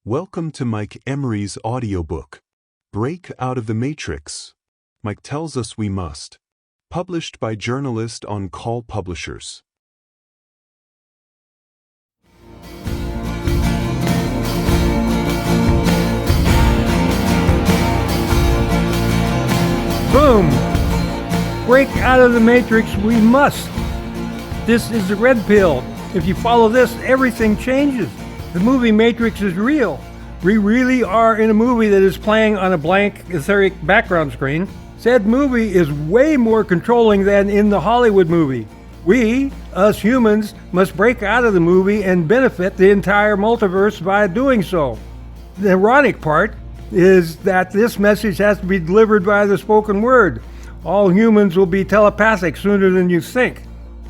Welcome to Mike Emery's audiobook, Break Out of the Matrix. Mike tells us we must. Published by Journalist on Call Publishers. Boom! Break out of the matrix, we must. This is the red pill. If you follow this, everything changes. The movie Matrix is real. We really are in a movie that is playing on a blank, etheric background screen. Said movie is way more controlling than in the Hollywood movie. We, us humans, must break out of the movie and benefit the entire multiverse by doing so. The ironic part is that this message has to be delivered by the spoken word. All humans will be telepathic sooner than you think.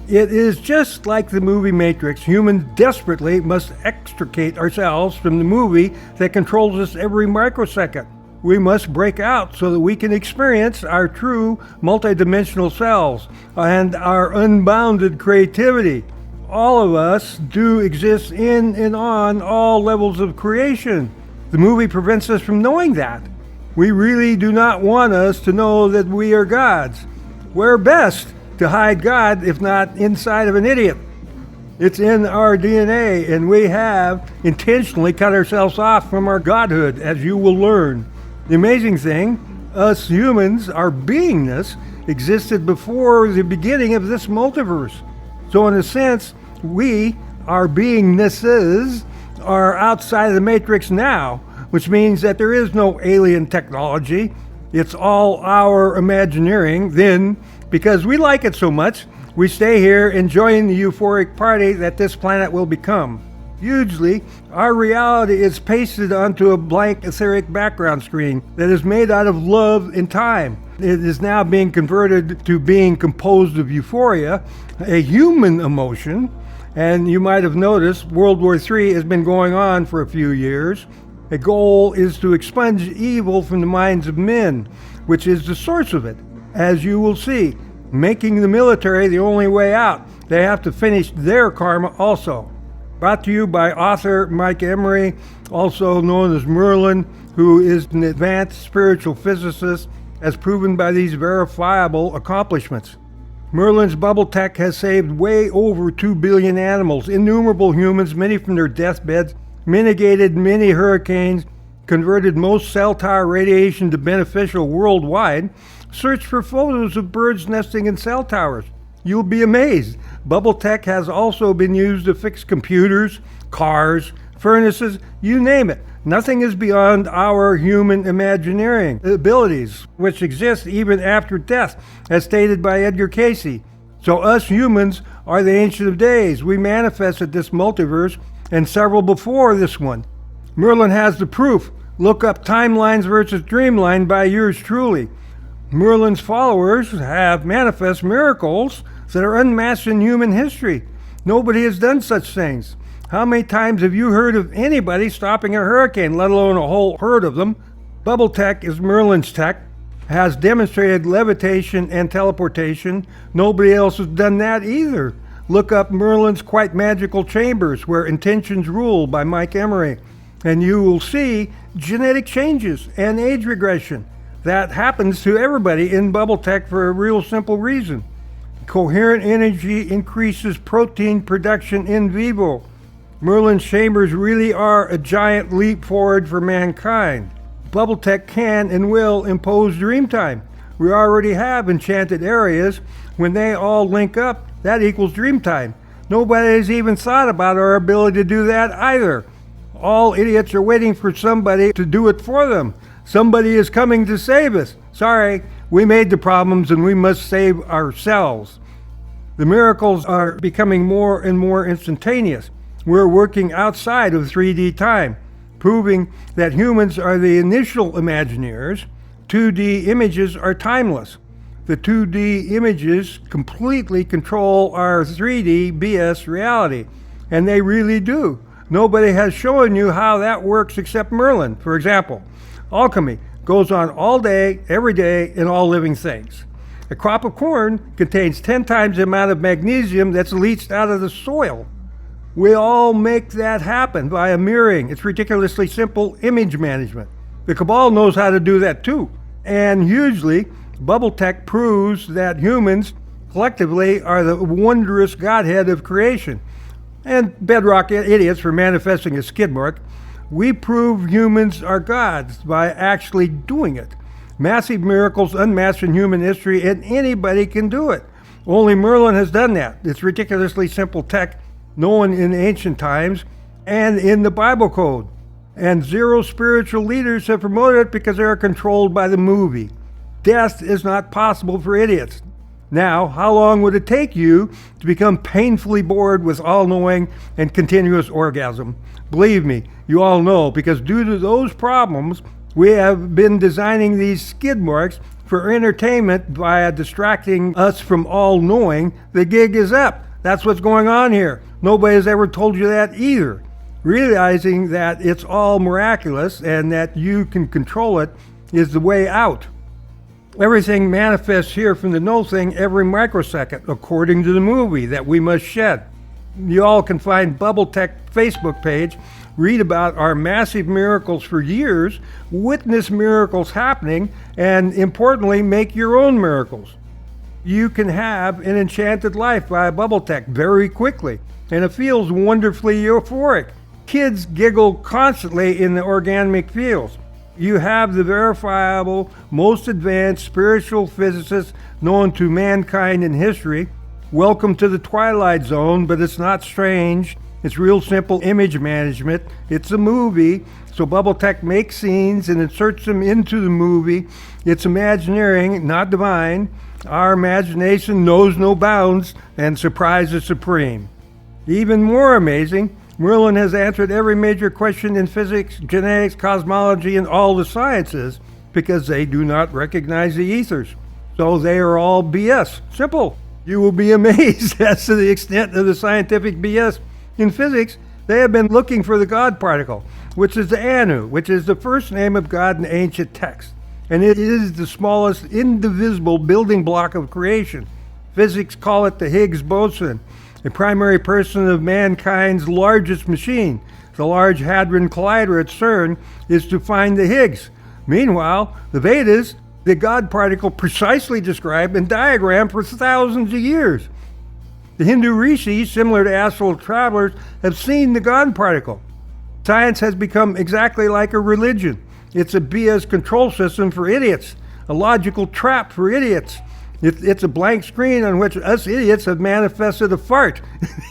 It is just like the movie Matrix. Humans desperately must extricate ourselves from the movie that controls us every microsecond. We must break out so that we can experience our true multidimensional selves and our unbounded creativity. All of us do exist in and on all levels of creation. The movie prevents us from knowing that. We really do not want us to know that we are gods. We're best to hide God, if not inside of an idiot. It's in our DNA, and we have intentionally cut ourselves off from our godhood, as you will learn. The amazing thing, us humans, our beingness, existed before the beginning of this multiverse. So in a sense, we, our beingnesses, are outside of the matrix now, which means that there is no alien technology. It's all our imagineering. Then, because we like it so much, we stay here enjoying the euphoric party that this planet will become. Hugely, our reality is pasted onto a blank etheric background screen that is made out of love and time. It is now being converted to being composed of euphoria, a human emotion. And you might have noticed World War III has been going on for a few years. The goal is to expunge evil from the minds of men, which is the source of it. As you will see, making the military the only way out. They have to finish their karma also. Brought to you by author Mike Emery, also known as Merlin, who is an advanced spiritual physicist, as proven by these verifiable accomplishments. Merlin's bubble tech has saved way over 2 billion animals, innumerable humans, many from their deathbeds, mitigated many hurricanes, converted most cell tower radiation to beneficial worldwide. Search for photos of birds nesting in cell towers. You'll be amazed. Bubble tech has also been used to fix computers, cars, furnaces, you name it. Nothing is beyond our human imagineering abilities, which exist even after death, as stated by Edgar Cayce. So us humans are the Ancient of Days. We manifested this multiverse and several before this one. Merlin has the proof. Look up Timelines versus Dreamline by yours truly. Merlin's followers have manifest miracles that are unmatched in human history. Nobody has done such things. How many times have you heard of anybody stopping a hurricane, let alone a whole herd of them? Bubble tech is Merlin's tech, has demonstrated levitation and teleportation. Nobody else has done that either. Look up Merlin's Quite Magical Chambers, where intentions rule by Mike Emery, and you will see genetic changes and age regression. That happens to everybody in bubble tech for a real simple reason. Coherent energy increases protein production in vivo. Merlin's chambers really are a giant leap forward for mankind. Bubble tech can and will impose dreamtime. We already have enchanted areas. When they all link up, that equals dreamtime. Nobody has even thought about our ability to do that either. All idiots are waiting for somebody to do it for them. Somebody is coming to save us. Sorry, we made the problems and we must save ourselves. The miracles are becoming more and more instantaneous. We're working outside of 3D time, proving that humans are the initial Imagineers. 2D images are timeless. The 2D images completely control our 3D BS reality, and they really do. Nobody has shown you how that works except Merlin. For example, alchemy goes on all day, every day, in all living things. A crop of corn contains 10 times the amount of magnesium that's leached out of the soil. We all make that happen via mirroring. It's ridiculously simple image management. The cabal knows how to do that too. And hugely, bubble tech proves that humans collectively are the wondrous godhead of creation. And bedrock idiots for manifesting a skid mark. We prove humans are gods by actually doing it. Massive miracles unmatched in human history, and anybody can do it. Only Merlin has done that. It's ridiculously simple tech known in ancient times and in the Bible code. And zero spiritual leaders have promoted it because they are controlled by the movie. Death is not possible for idiots. Now, how long would it take you to become painfully bored with all-knowing and continuous orgasm? Believe me, you all know, because due to those problems, we have been designing these skid marks for entertainment via distracting us from all-knowing. The gig is up. That's what's going on here. Nobody has ever told you that either. Realizing that it's all miraculous and that you can control it is the way out. Everything manifests here from the no thing every microsecond, according to the movie that we must shed. You all can find Bubble Tech Facebook page, read about our massive miracles for years, witness miracles happening, and importantly, make your own miracles. You can have an enchanted life via Bubble Tech very quickly, and it feels wonderfully euphoric. Kids giggle constantly in the organic fields. You have the verifiable, most advanced spiritual physicists known to mankind in history. Welcome to the Twilight Zone, but it's not strange. It's real simple image management. It's a movie, so Bubble Tech makes scenes and inserts them into the movie. It's imagineering, not divine. Our imagination knows no bounds, and surprise is supreme. Even more amazing, Merlin has answered every major question in physics, genetics, cosmology, and all the sciences because they do not recognize the ethers. So they are all BS. Simple. You will be amazed as to the extent of the scientific BS. In physics, they have been looking for the God particle, which is the Anu, which is the first name of God in ancient texts. And it is the smallest indivisible building block of creation. Physics call it the Higgs boson, the primary person of mankind's largest machine. The Large Hadron Collider at CERN is to find the Higgs. Meanwhile, the Vedas, the God particle precisely described and diagrammed for thousands of years. The Hindu rishis, similar to astral travelers, have seen the God particle. Science has become exactly like a religion. It's a BS control system for idiots, a logical trap for idiots. It's a blank screen on which us idiots have manifested a fart.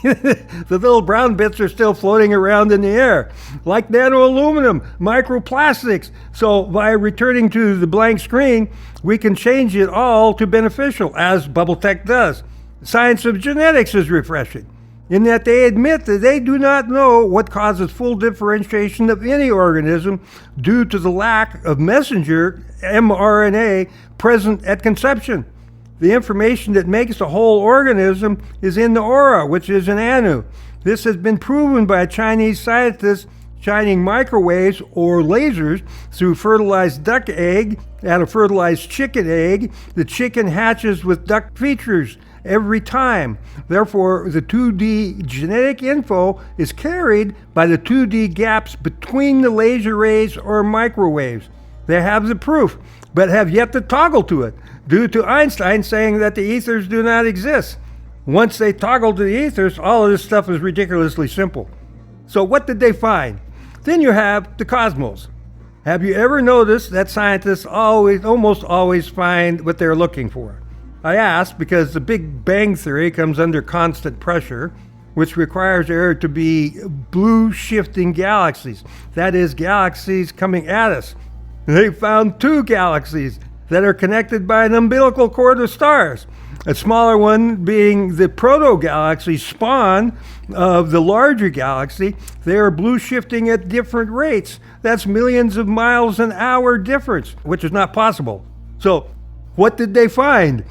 The little brown bits are still floating around in the air, like nano-aluminum, microplastics. So by returning to the blank screen, we can change it all to beneficial, as Bubble Tech does. Science of genetics is refreshing, in that they admit that they do not know what causes full differentiation of any organism due to the lack of messenger mRNA present at conception. The information that makes the whole organism is in the aura, which is an Anu. This has been proven by Chinese scientists shining microwaves or lasers through fertilized duck egg at a fertilized chicken egg. The chicken hatches with duck features every time. Therefore, the 2D genetic info is carried by the 2D gaps between the laser rays or microwaves. They have the proof, but have yet to toggle to it, due to Einstein saying that the ethers do not exist. Once they toggle to the ethers, all of this stuff is ridiculously simple. So what did they find? Then you have the cosmos. Have you ever noticed that scientists almost always find what they're looking for? I ask because the Big Bang Theory comes under constant pressure, which requires there to be blue shifting galaxies. That is, galaxies coming at us. They found two galaxies that are connected by an umbilical cord of stars. A smaller one being the proto-galaxy spawn of the larger galaxy. They are blue shifting at different rates. That's millions of miles an hour difference, which is not possible. So, what did they find?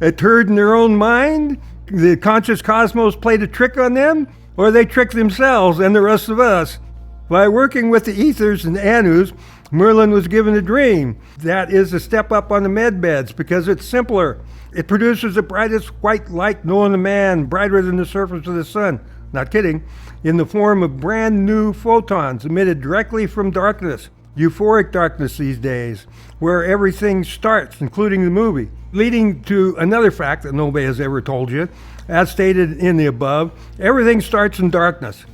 A turd in their own mind? The conscious cosmos played a trick on them? Or they tricked themselves and the rest of us? By working with the ethers and Anus, Merlin was given a dream. That is a step up on the med beds because it's simpler. It produces the brightest white light known to man, brighter than the surface of the sun. not kidding, in the form of brand new photons emitted directly from darkness, euphoric darkness these days, where everything starts, including the movie, leading to another fact that nobody has ever told you. As stated in the above, everything starts in darkness.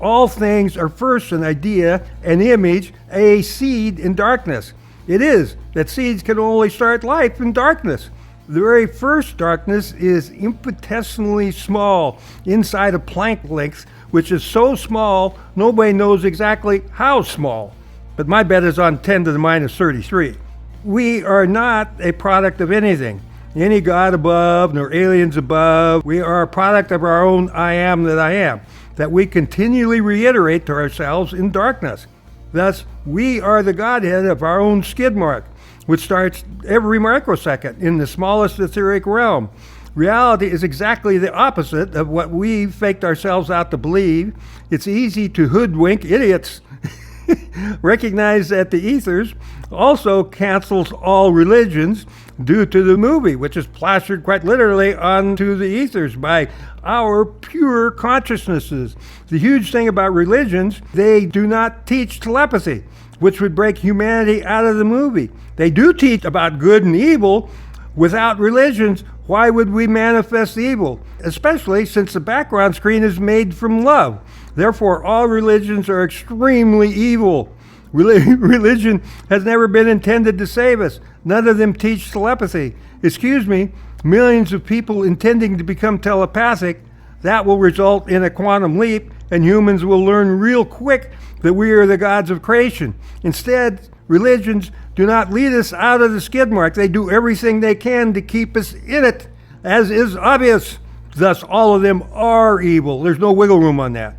All things are first an idea, an image, a seed in darkness. It is that seeds can only start life in darkness. The very first darkness is infinitesimally small, inside a Planck length, which is so small nobody knows exactly how small. But my bet is on 10 to the minus 33. We are not a product of anything, any God above, nor aliens above. We are a product of our own I am that I am, that we continually reiterate to ourselves in darkness. Thus, we are the Godhead of our own skid mark, which starts every microsecond in the smallest etheric realm. Reality is exactly the opposite of what we faked ourselves out to believe. It's easy to hoodwink idiots. Recognize that the ethers also cancels all religions due to the movie, which is plastered quite literally onto the ethers by our pure consciousnesses. The huge thing about religions, they do not teach telepathy, which would break humanity out of the movie. They do teach about good and evil. Without religions, why would we manifest evil? Especially since the background screen is made from love. Therefore, all religions are extremely evil. Religion has never been intended to save us. None of them teach telepathy. Excuse me, millions of people intending to become telepathic, that will result in a quantum leap, and humans will learn real quick that we are the gods of creation. Instead, religions do not lead us out of the skid mark. They do everything they can to keep us in it, as is obvious. Thus, all of them are evil. There's no wiggle room on that.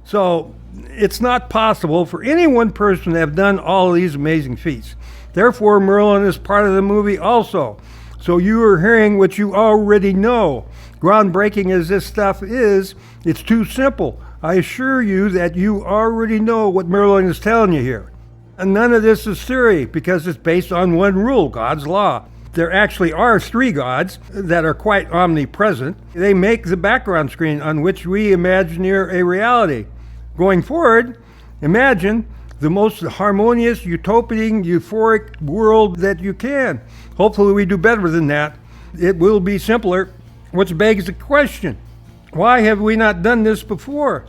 So, it's not possible for any one person to have done all of these amazing feats. Therefore, Merlin is part of the movie also. So you are hearing what you already know. Groundbreaking as this stuff is, it's too simple. I assure you that you already know what Merlin is telling you here. And none of this is theory, because it's based on one rule, God's law. There actually are three gods that are quite omnipresent. They make the background screen on which we imagineer a reality. Going forward, imagine the most harmonious, utopian, euphoric world that you can. Hopefully we do better than that. It will be simpler, which begs the question, why have we not done this before?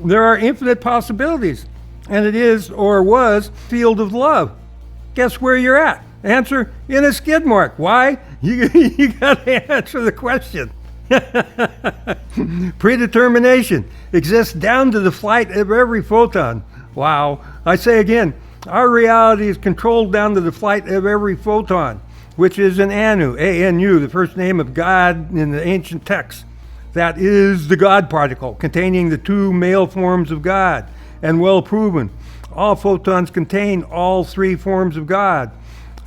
There are infinite possibilities, and it is, or was, field of love. Guess where you're at? Answer, in a skid mark. Why? You got to answer the question. Predetermination exists down to the flight of every photon. Wow. I say again, our reality is controlled down to the flight of every photon, which is an Anu, A-N-U, the first name of God in the ancient texts. That is the God particle, containing the two male forms of God, and well proven. All photons contain all three forms of God.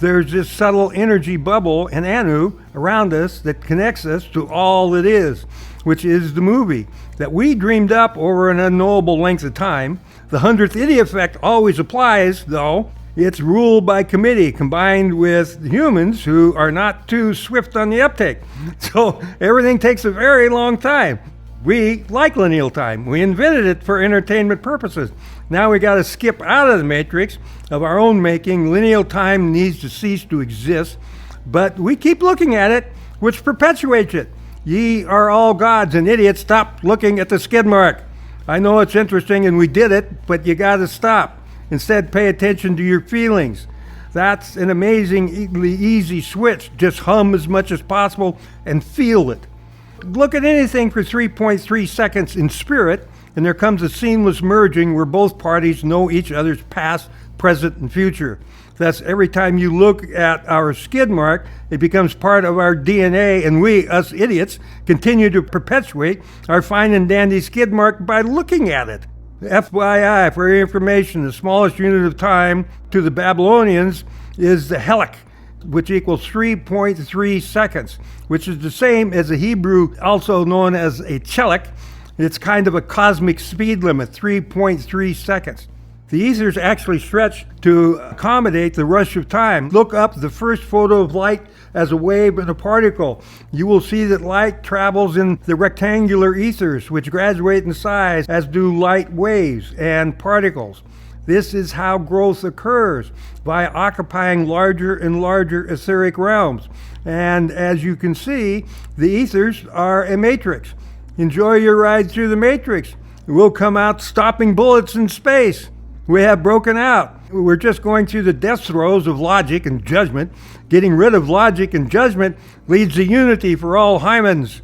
There's this subtle energy bubble, an Anu, around us that connects us to all that is, which is the movie that we dreamed up over an unknowable length of time. The 100th idiot effect always applies, though. It's ruled by committee, combined with humans who are not too swift on the uptake. So everything takes a very long time. We like lineal time. We invented it for entertainment purposes. Now we got to skip out of the matrix of our own making. Lineal time needs to cease to exist, but we keep looking at it, which perpetuates it. Ye are all gods, and idiots, stop looking at the skid mark. I know it's interesting and we did it, but you got to stop. Instead, pay attention to your feelings. That's an amazingly easy switch. Just hum as much as possible and feel it. Look at anything for 3.3 seconds in spirit, and there comes a seamless merging where both parties know each other's past, present, and future. Thus, every time you look at our skid mark, it becomes part of our DNA, and we, us idiots, continue to perpetuate our fine and dandy skid mark by looking at it. FYI, for your information, the smallest unit of time to the Babylonians is the helic, which equals 3.3 seconds, which is the same as the Hebrew, also known as a chelik. It's kind of a cosmic speed limit, 3.3 seconds. The ethers actually stretch to accommodate the rush of time. Look up the first photo of light as a wave and a particle. You will see that light travels in the rectangular ethers, which graduate in size as do light waves and particles. This is how growth occurs, by occupying larger and larger etheric realms. And as you can see, the ethers are a matrix. Enjoy your ride through the matrix. We'll come out stopping bullets in space. We have broken out. We're just going through the death throes of logic and judgment. Getting rid of logic and judgment leads to unity for all hymens.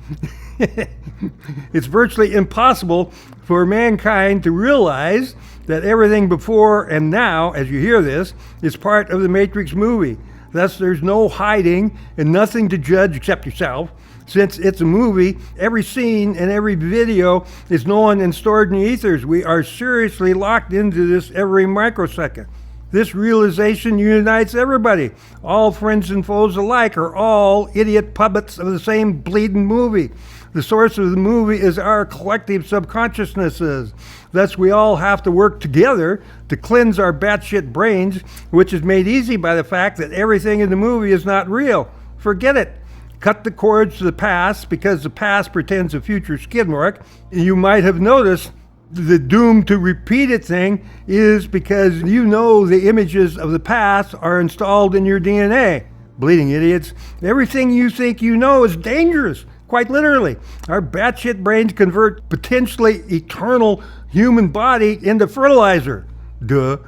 It's virtually impossible for mankind to realize that everything before and now, as you hear this, is part of the Matrix movie. Thus, there's no hiding and nothing to judge except yourself. Since it's a movie, every scene and every video is known and stored in the ethers. We are seriously locked into this every microsecond. This realization unites everybody. All friends and foes alike are all idiot puppets of the same bleeding movie. The source of the movie is our collective subconsciousnesses. Thus, we all have to work together to cleanse our batshit brains, which is made easy by the fact that everything in the movie is not real. Forget it. Cut the cords to the past, because the past pretends a future skid mark. You might have noticed the doom to repeat it thing is because you know the images of the past are installed in your DNA. Bleeding idiots. Everything you think you know is dangerous, quite literally. Our batshit brains convert potentially eternal human body into fertilizer. Duh.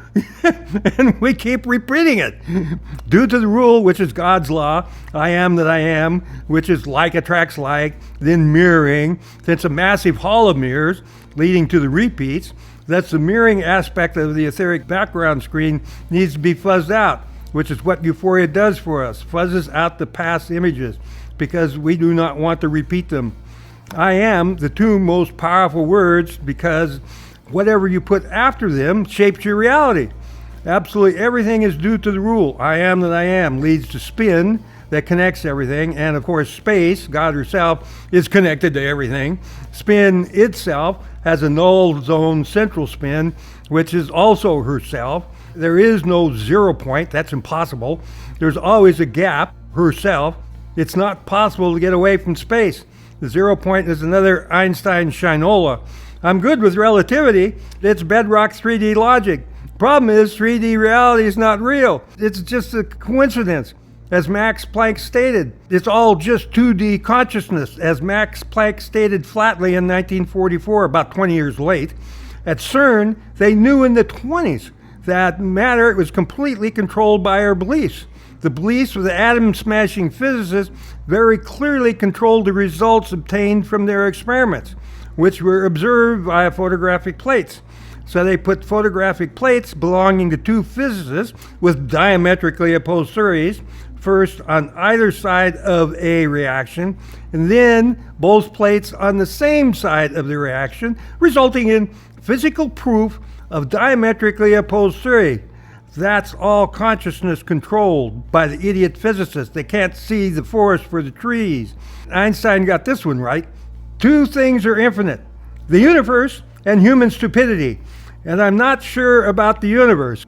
And we keep repeating it. Due to the rule, which is God's law, I am that I am, which is like attracts like, then mirroring, since a massive hall of mirrors leading to the repeats, that's the mirroring aspect of the etheric background screen needs to be fuzzed out, which is what Euphoria does for us, fuzzes out the past images, because we do not want to repeat them. I am the two most powerful words, because whatever you put after them shapes your reality. Absolutely everything is due to the rule. I am that I am leads to spin that connects everything. And of course, space, God herself, is connected to everything. Spin itself has a null zone central spin, which is also herself. There is no 0 point. That's impossible. There's always a gap, herself. It's not possible to get away from space. The 0 point is another Einstein shinola. I'm good with relativity. It's bedrock 3D logic. Problem is, 3D reality is not real. It's just a coincidence. As Max Planck stated, it's all just 2D consciousness, as Max Planck stated flatly in 1944, about 20 years late. At CERN, they knew in the 20s that matter was completely controlled by our beliefs. The beliefs of the atom-smashing physicists very clearly controlled the results obtained from their experiments, which were observed via photographic plates. So they put photographic plates belonging to two physicists with diametrically opposed theories, first on either side of a reaction, and then both plates on the same side of the reaction, resulting in physical proof of diametrically opposed theory. That's all consciousness controlled by the idiot physicists. They can't see the forest for the trees. Einstein got this one right. Two things are infinite: the universe and human stupidity. And I'm not sure about the universe.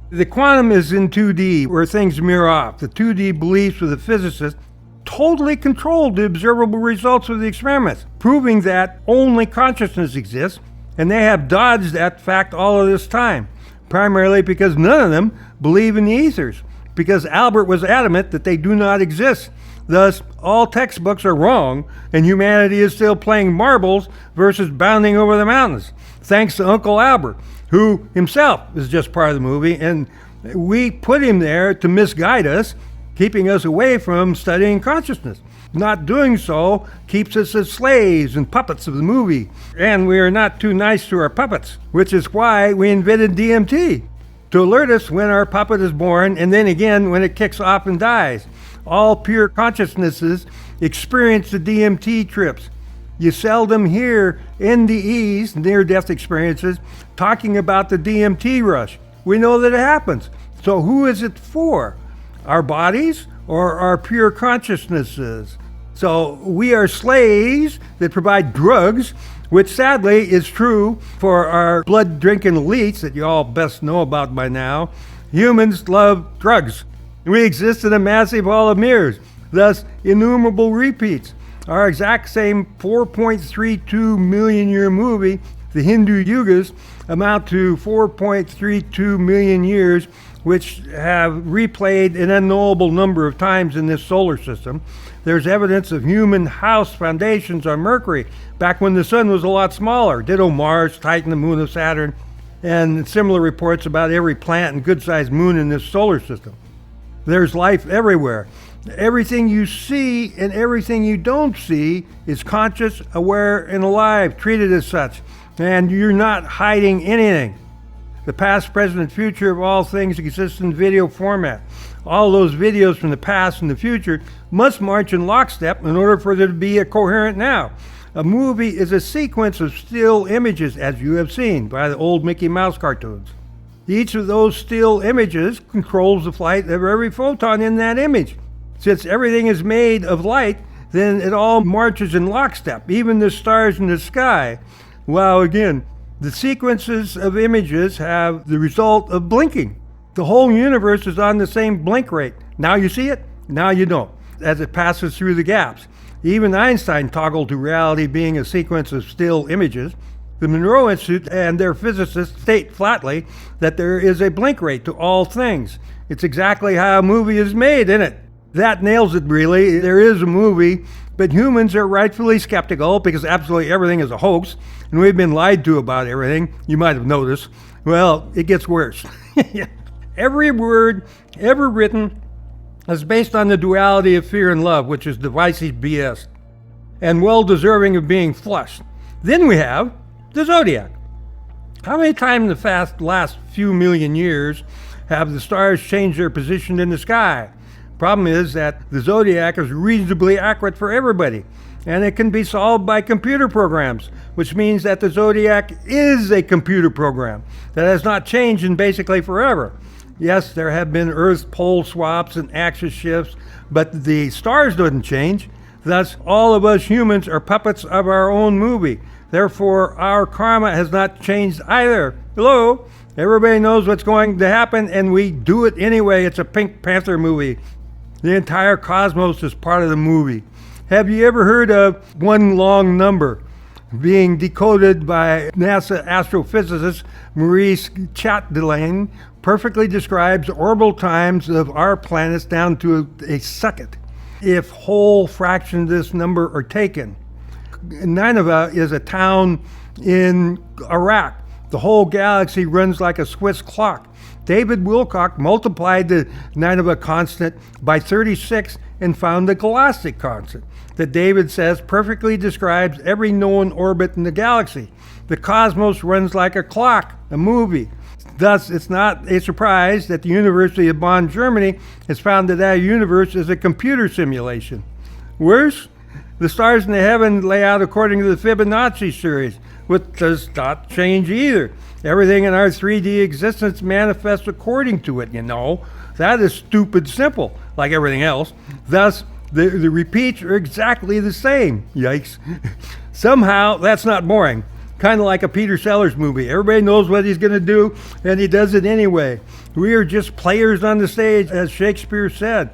The quantum is in 2D, where things mirror off. The 2D beliefs of the physicists totally controlled the observable results of the experiments, proving that only consciousness exists, and they have dodged that fact all of this time, primarily because none of them believe in the ethers, because Albert was adamant that they do not exist. Thus, all textbooks are wrong, and humanity is still playing marbles versus bounding over the mountains, thanks to Uncle Albert, who himself is just part of the movie, and we put him there to misguide us, keeping us away from studying consciousness. Not doing so keeps us as slaves and puppets of the movie, and we are not too nice to our puppets, which is why we invented DMT, to alert us when our puppet is born, and then again when it kicks off and dies. All pure consciousnesses experience the DMT trips. You seldom hear NDEs, near-death experiences, talking about the DMT rush. We know that it happens. So who is it for? Our bodies or our pure consciousnesses? So we are slaves that provide drugs which sadly is true for our blood-drinking elites that you all best know about by now. Humans love drugs. We exist in a massive hall of mirrors, thus innumerable repeats. Our exact same 4.32 million year movie, the Hindu Yugas, amount to 4.32 million years, which have replayed an unknowable number of times in this solar system. There's evidence of human house foundations on Mercury, back when the sun was a lot smaller. Ditto Mars, Titan, the moon of Saturn, and similar reports about every planet and good-sized moon in this solar system. There's life everywhere. Everything you see and everything you don't see is conscious, aware, and alive, treated as such. And you're not hiding anything. The past, present, and future of all things exists in video format. All those videos from the past and the future must march in lockstep in order for there to be a coherent now. A movie is a sequence of still images, as you have seen by the old Mickey Mouse cartoons. Each of those still images controls the flight of every photon in that image. Since everything is made of light, then it all marches in lockstep, even the stars in the sky. Well, again, the sequences of images have the result of blinking. The whole universe is on the same blink rate. Now you see it, now you don't, as it passes through the gaps. Even Einstein toggled to reality being a sequence of still images. The Monroe Institute and their physicists state flatly that there is a blink rate to all things. It's exactly how a movie is made, isn't it? That nails it, really. There is a movie, but humans are rightfully skeptical because absolutely everything is a hoax, and we've been lied to about everything. You might have noticed. Well, it gets worse. Every word ever written is based on the duality of fear and love, which is divisive BS, and well deserving of being flushed. Then we have the zodiac. How many times in the last few million years have the stars changed their position in the sky? Problem is that the zodiac is reasonably accurate for everybody, and it can be solved by computer programs, which means that the zodiac is a computer program that has not changed in basically forever. Yes, there have been Earth pole swaps and axis shifts, but the stars didn't change. Thus, all of us humans are puppets of our own movie. Therefore, our karma has not changed either. Hello? Everybody knows what's going to happen, and we do it anyway. It's a Pink Panther movie. The entire cosmos is part of the movie. Have you ever heard of one long number being decoded by NASA astrophysicist Maurice Chatelain? Perfectly describes orbital times of our planets down to a second. If whole fractions of this number are taken, Nineveh is a town in Iraq. The whole galaxy runs like a Swiss clock. David Wilcock multiplied the Nineveh constant by 36 and found the galactic constant that David says perfectly describes every known orbit in the galaxy. The cosmos runs like a clock, a movie. Thus, it's not a surprise that the University of Bonn, Germany, has found that our universe is a computer simulation. Worse, the stars in the heaven lay out according to the Fibonacci series, which does not change either. Everything in our 3D existence manifests according to it, you know. That is stupid simple, like everything else. Thus, the repeats are exactly the same. Yikes. Somehow, that's not boring. Kind of like a Peter Sellers movie. Everybody knows what he's going to do, and he does it anyway. We are just players on the stage, as Shakespeare said.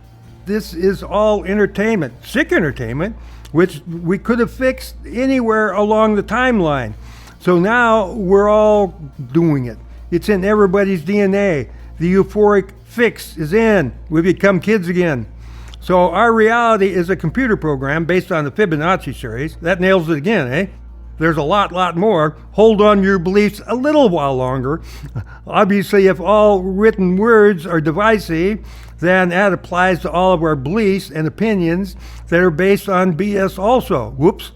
This is all entertainment, sick entertainment, which we could have fixed anywhere along the timeline. So now we're all doing it. It's in everybody's DNA. The euphoric fix is in. We become kids again. So our reality is a computer program based on the Fibonacci series. That nails it again, eh? There's a lot more. Hold on to your beliefs a little while longer. Obviously, if all written words are divisive, then that applies to all of our beliefs and opinions that are based on BS also. Whoops.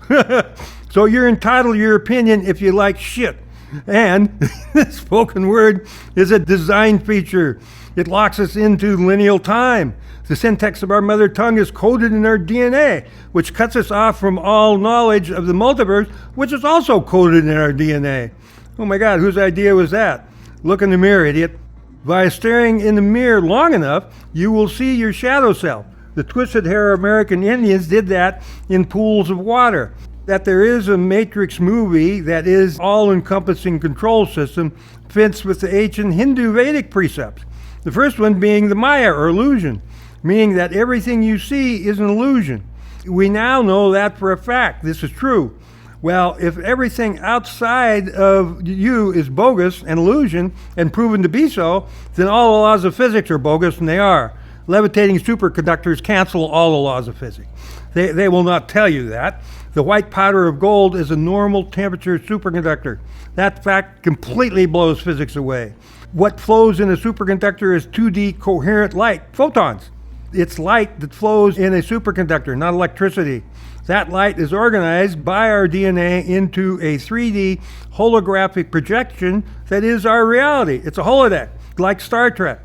So you're entitled to your opinion if you like shit. And the spoken word is a design feature. It locks us into lineal time. The syntax of our mother tongue is coded in our DNA, which cuts us off from all knowledge of the multiverse, which is also coded in our DNA. Oh my God, whose idea was that? Look in the mirror, idiot. By staring in the mirror long enough, you will see your shadow self. The twisted hair American Indians did that in pools of water. that there is a Matrix movie that is all-encompassing control system fits with the ancient Hindu Vedic precepts. The first one being the Maya, or illusion, meaning that everything you see is an illusion. We now know that for a fact. This is true. Well, if everything outside of you is bogus and illusion and proven to be so, then all the laws of physics are bogus, and they are. Levitating superconductors cancel all the laws of physics. They will not tell you that. The white powder of gold is a normal temperature superconductor. That fact completely blows physics away. What flows in a superconductor is 2D coherent light, photons. It's light that flows in a superconductor, not electricity. That light is organized by our DNA into a 3D holographic projection that is our reality. It's a holodeck, like Star Trek.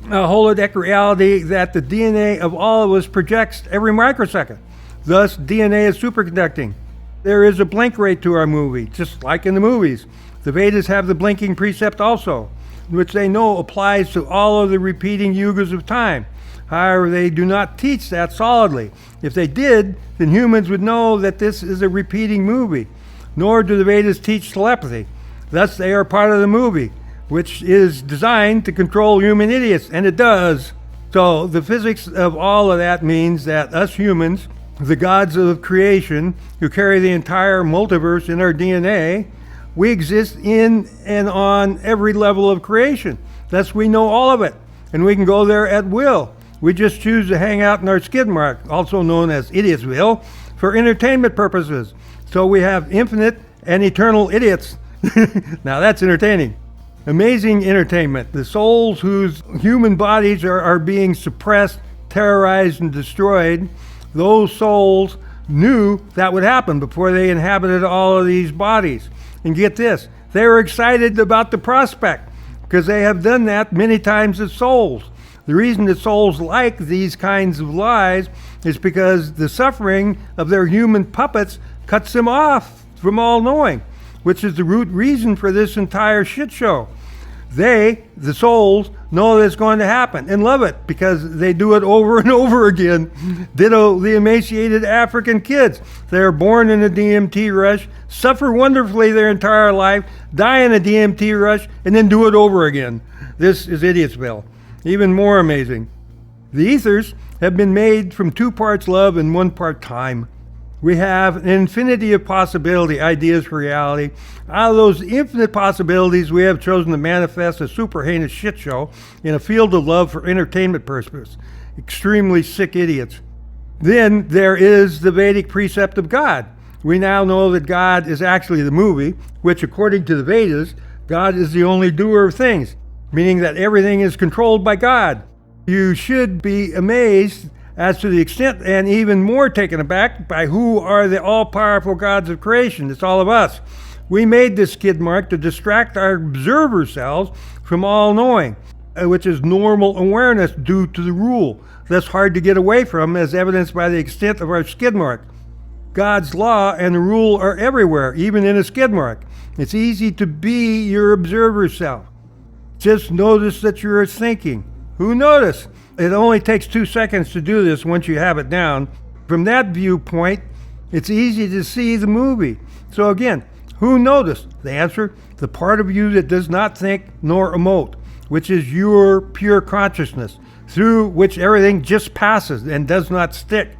A holodeck reality that the DNA of all of us projects every microsecond. Thus, DNA is superconducting. There is a blink rate to our movie, just like in the movies. The Vedas have the blinking precept also, which they know applies to all of the repeating yugas of time. However, they do not teach that solidly. If they did, then humans would know that this is a repeating movie. Nor do the Vedas teach telepathy. Thus, they are part of the movie, which is designed to control human idiots, and it does. So the physics of all of that means that us humans, the gods of creation, who carry the entire multiverse in our DNA, we exist in and on every level of creation. Thus, we know all of it, and we can go there at will. We just choose to hang out in our skid mark, also known as Idiotsville, for entertainment purposes. So we have infinite and eternal idiots. Now that's entertaining. Amazing entertainment. The souls whose human bodies are being suppressed, terrorized, and destroyed, those souls knew that would happen before they inhabited all of these bodies. And get this, they were excited about the prospect because they have done that many times as souls. The reason that souls like these kinds of lies is because the suffering of their human puppets cuts them off from all knowing, which is the root reason for this entire shit show. They, the souls, know that it's going to happen and love it because they do it over and over again. Ditto the emaciated African kids. They are born in a DMT rush, suffer wonderfully their entire life, die in a DMT rush, and then do it over again. This is Idiotsville. Even more amazing. The ethers have been made from 2 parts love and 1 part time. We have an infinity of possibility ideas for reality. Out of those infinite possibilities, we have chosen to manifest a super heinous shit show in a field of love for entertainment purposes. Extremely sick idiots. Then there is the Vedic precept of God. We now know that God is actually the movie, which according to the Vedas, God is the only doer of things, meaning that everything is controlled by God. You should be amazed as to the extent, and even more taken aback, by who are the all-powerful gods of creation. It's all of us. We made this skid mark to distract our observer selves from all knowing, which is normal awareness due to the rule. That's hard to get away from, as evidenced by the extent of our skid mark. God's law and the rule are everywhere, even in a skid mark. It's easy to be your observer self. Just notice that you're thinking. Who noticed? It only takes 2 seconds to do this once you have it down. From that viewpoint, it's easy to see the movie. So again, who noticed? The answer, the part of you that does not think nor emote, which is your pure consciousness, through which everything just passes and does not stick.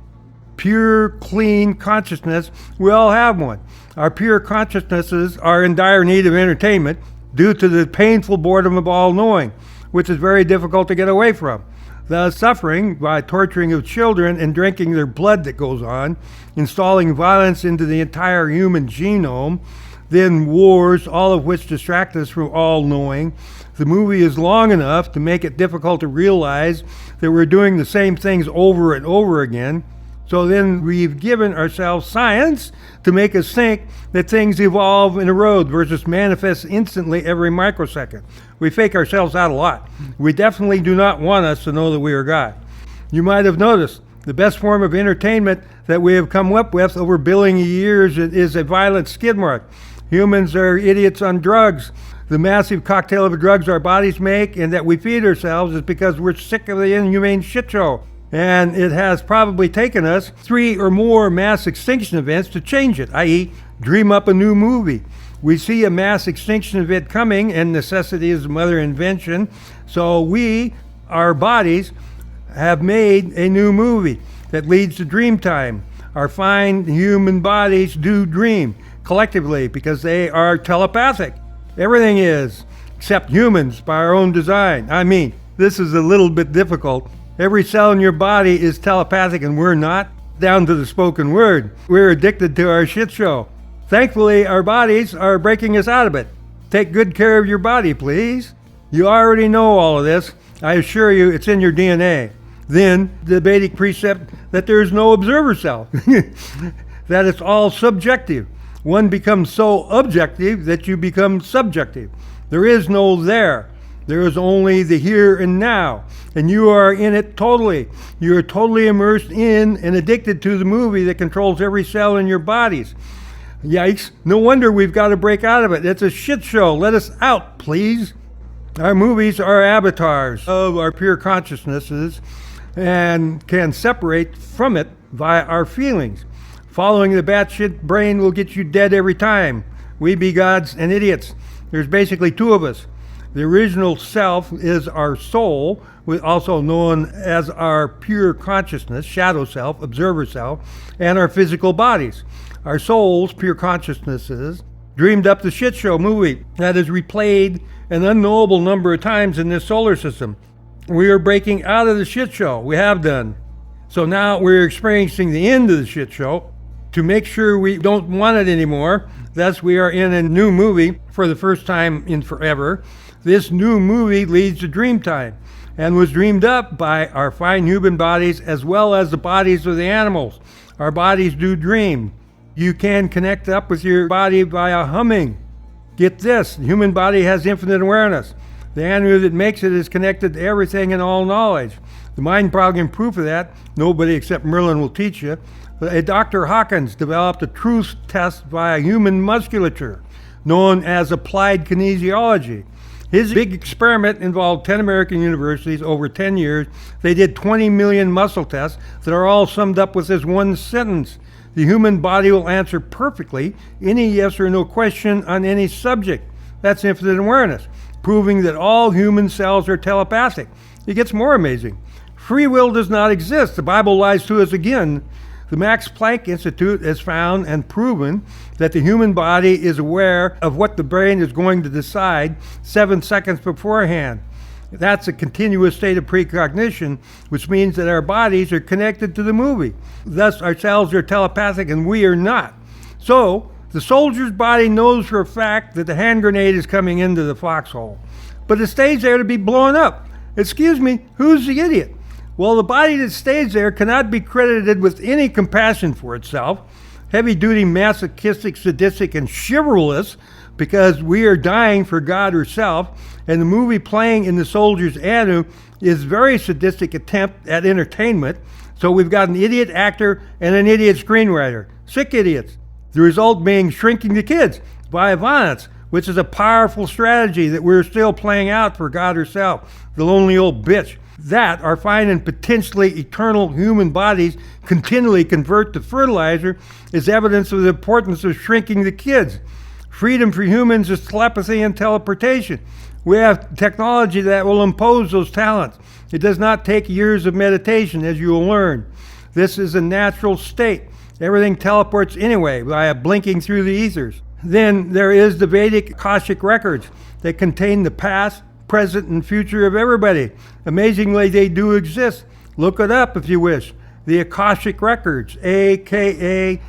Pure, clean consciousness, we all have one. Our pure consciousnesses are in dire need of entertainment due to the painful boredom of all knowing, which is very difficult to get away from. The suffering by torturing of children and drinking their blood that goes on, installing violence into the entire human genome, then wars, all of which distract us from all knowing. The movie is long enough to make it difficult to realize that we're doing the same things over and over again. So then we've given ourselves science to make us think that things evolve in a road versus manifest instantly every microsecond. We fake ourselves out a lot. We definitely do not want us to know that we are God. You might have noticed the best form of entertainment that we have come up with over billion years is a violent skid mark. Humans are idiots on drugs. The massive cocktail of drugs our bodies make and that we feed ourselves is because we're sick of the inhumane shit show. And it has probably taken us 3 or more mass extinction events to change it, i.e., dream up a new movie. We see a mass extinction event coming, and necessity is the mother of invention. So we, our bodies, have made a new movie that leads to dream time. Our fine human bodies do dream collectively because they are telepathic. Everything is, except humans by our own design. I mean, this is a little bit difficult. Every cell in your body is telepathic and we're not, down to the spoken word. We're addicted to our shit show. Thankfully, our bodies are breaking us out of it. Take good care of your body, please. You already know all of this. I assure you, it's in your DNA. Then, the Vedic precept that there is no observer self, that it's all subjective. One becomes so objective that you become subjective. There is no there. There is only the here and now, and you are in it totally. You are totally immersed in and addicted to the movie that controls every cell in your bodies. Yikes, no wonder we've got to break out of it. It's a shit show. Let us out, please. Our movies are avatars of our pure consciousnesses and can separate from it via our feelings. Following the batshit brain will get you dead every time. We be gods and idiots. There's basically 2 of us. The original self is our soul, also known as our pure consciousness, shadow self, observer self, and our physical bodies. Our souls, pure consciousnesses, dreamed up the shit show movie that is replayed an unknowable number of times in this solar system. We are breaking out of the shit show. We have done. So now we're experiencing the end of the shit show. To make sure we don't want it anymore, thus we are in a new movie for the first time in forever. This new movie leads to dream time and was dreamed up by our fine human bodies as well as the bodies of the animals. Our bodies do dream. You can connect up with your body via humming. Get this, the human body has infinite awareness. The animal that makes it is connected to everything and all knowledge. The mind-boggling proof of that, nobody except Merlin will teach you. Dr. Hawkins developed a truth test via human musculature, known as applied kinesiology. His big experiment involved 10 American universities over 10 years. They did 20 million muscle tests that are all summed up with this one sentence. The human body will answer perfectly any yes or no question on any subject. That's infinite awareness, proving that all human cells are telepathic. It gets more amazing. Free will does not exist. The Bible lies to us again. The Max Planck Institute has found and proven that the human body is aware of what the brain is going to decide 7 seconds beforehand. That's a continuous state of precognition, which means that our bodies are connected to the movie. Thus, our cells are telepathic and we are not. So, the soldier's body knows for a fact that the hand grenade is coming into the foxhole, but it stays there to be blown up. Excuse me, who's the idiot? Well, the body that stays there cannot be credited with any compassion for itself. Heavy-duty, masochistic, sadistic, and chivalrous, because we are dying for God herself, and the movie playing in the soldier's anu is very sadistic attempt at entertainment. So we've got an idiot actor and an idiot screenwriter. Sick idiots. The result being shrinking the kids via violence, which is a powerful strategy that we're still playing out for God herself, the lonely old bitch. That our fine and potentially eternal human bodies continually convert to fertilizer is evidence of the importance of shrinking the kids. Freedom for humans is telepathy and teleportation. We have technology that will impose those talents. It does not take years of meditation, as you will learn. This is a natural state. Everything teleports anyway via blinking through the ethers. Then there is the Vedic Akashic records that contain the past, present, and future of everybody. Amazingly, they do exist. Look it up if you wish. The Akashic records, AKASHIC.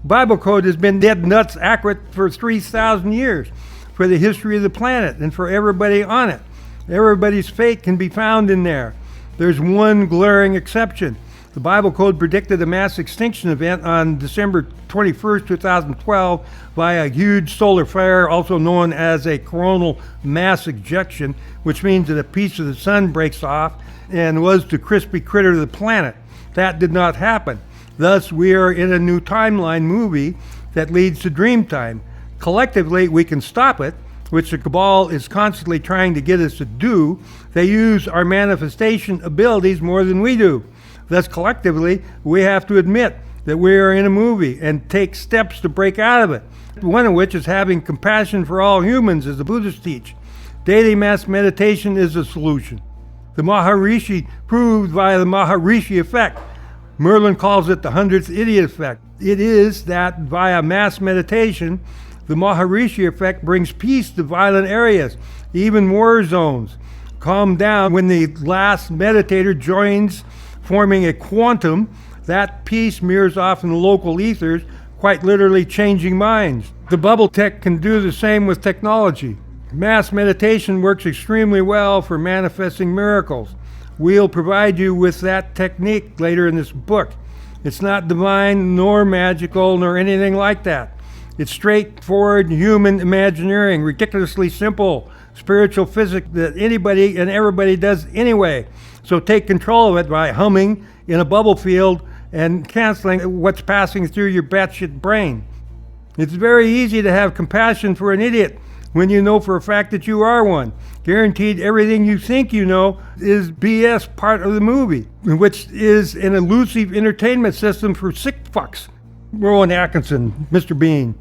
Bible code has been dead nuts accurate for 3,000 years for the history of the planet and for everybody on it. Everybody's fate can be found in there. There's one glaring exception. The Bible code predicted a mass extinction event on December 21st, 2012 via a huge solar flare, also known as a coronal mass ejection, which means that a piece of the sun breaks off and was to crispy critter the planet. That did not happen. Thus, we are in a new timeline movie that leads to dream time. Collectively, we can stop it, which the cabal is constantly trying to get us to do, they use our manifestation abilities more than we do. Thus, collectively, we have to admit that we are in a movie and take steps to break out of it, one of which is having compassion for all humans, as the Buddhists teach. Daily mass meditation is a solution. The Maharishi proved via the Maharishi effect. Merlin calls it the 100th idiot effect. It is that via mass meditation, the Maharishi effect brings peace to violent areas, even war zones. Calm down when the last meditator joins, forming a quantum. That peace mirrors off in the local ethers, quite literally changing minds. The bubble tech can do the same with technology. Mass meditation works extremely well for manifesting miracles. We'll provide you with that technique later in this book. It's not divine, nor magical, nor anything like that. It's straightforward human imagineering, ridiculously simple spiritual physics that anybody and everybody does anyway. So take control of it by humming in a bubble field and canceling what's passing through your batshit brain. It's very easy to have compassion for an idiot when you know for a fact that you are one. Guaranteed everything you think you know is BS part of the movie, which is an elusive entertainment system for sick fucks. Rowan Atkinson, Mr. Bean.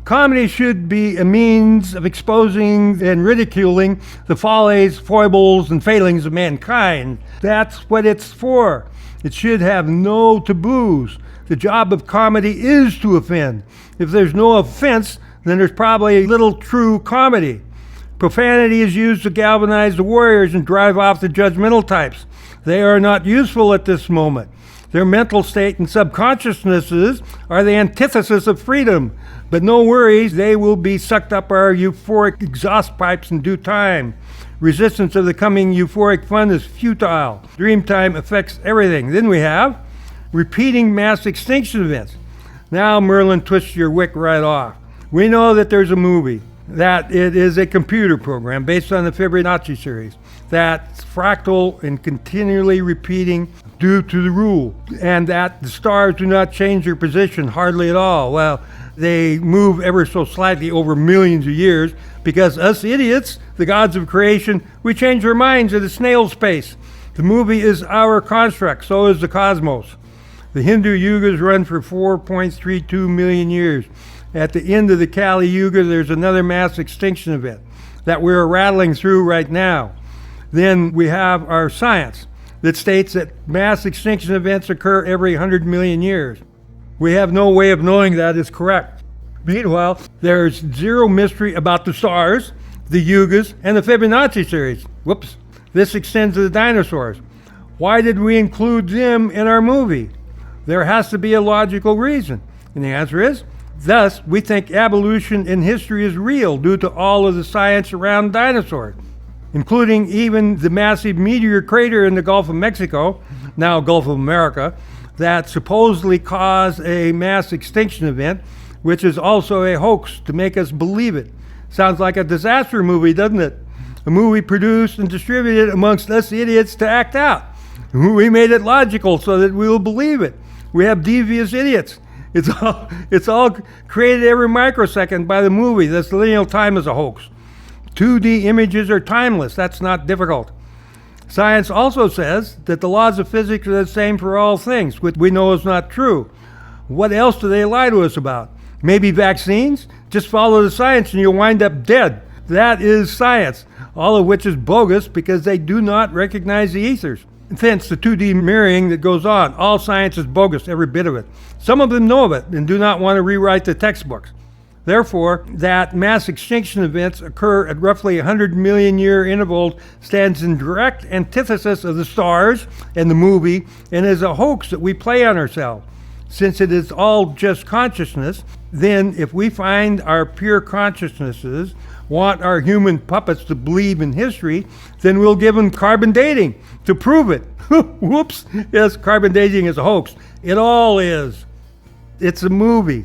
Comedy should be a means of exposing and ridiculing the follies, foibles, and failings of mankind. That's what it's for. It should have no taboos. The job of comedy is to offend. If there's no offense, then there's probably little true comedy. Profanity is used to galvanize the warriors and drive off the judgmental types. They are not useful at this moment. Their mental state and subconsciousnesses are the antithesis of freedom. But no worries, they will be sucked up our euphoric exhaust pipes in due time. Resistance of the coming euphoric fun is futile. Dreamtime affects everything. Then we have repeating mass extinction events. Now Merlin twists your wick right off. We know that there's a movie, that it is a computer program based on the Fibonacci series, that's fractal and continually repeating due to the rule, and that the stars do not change their position hardly at all. Well, they move ever so slightly over millions of years because us idiots, the gods of creation, we change our minds at a snail's pace. The movie is our construct, so is the cosmos. The Hindu yugas run for 4.32 million years. At the end of the Kali Yuga, there's another mass extinction event that we're rattling through right now. Then we have our science that states that mass extinction events occur every 100 million years. We have no way of knowing that is correct. Meanwhile, there's zero mystery about the stars, the yugas, and the Fibonacci series. Whoops. This extends to the dinosaurs. Why did we include them in our movie? There has to be a logical reason. And the answer is, thus, we think evolution in history is real due to all of the science around dinosaurs, including even the massive meteor crater in the Gulf of Mexico, now Gulf of America, that supposedly caused a mass extinction event, which is also a hoax to make us believe it. Sounds like a disaster movie, doesn't it? A movie produced and distributed amongst us idiots to act out. We made it logical so that we will believe it. We have devious idiots. It's all created every microsecond by the movie. This lineal time is a hoax. 2D images are timeless. That's not difficult. Science also says that the laws of physics are the same for all things, which we know is not true. What else do they lie to us about? Maybe vaccines? Just follow the science and you'll wind up dead. That is science, all of which is bogus because they do not recognize the ethers. Hence the 2D mirroring that goes on. All science is bogus, every bit of it. Some of them know of it and do not want to rewrite the textbooks. Therefore, that mass extinction events occur at roughly 100 million year intervals stands in direct antithesis of the stars and the movie and is a hoax that we play on ourselves. Since it is all just consciousness, then if we find our pure consciousnesses want our human puppets to believe in history, then we'll give them carbon dating to prove it. Whoops. Yes, carbon dating is a hoax. It all is. It's a movie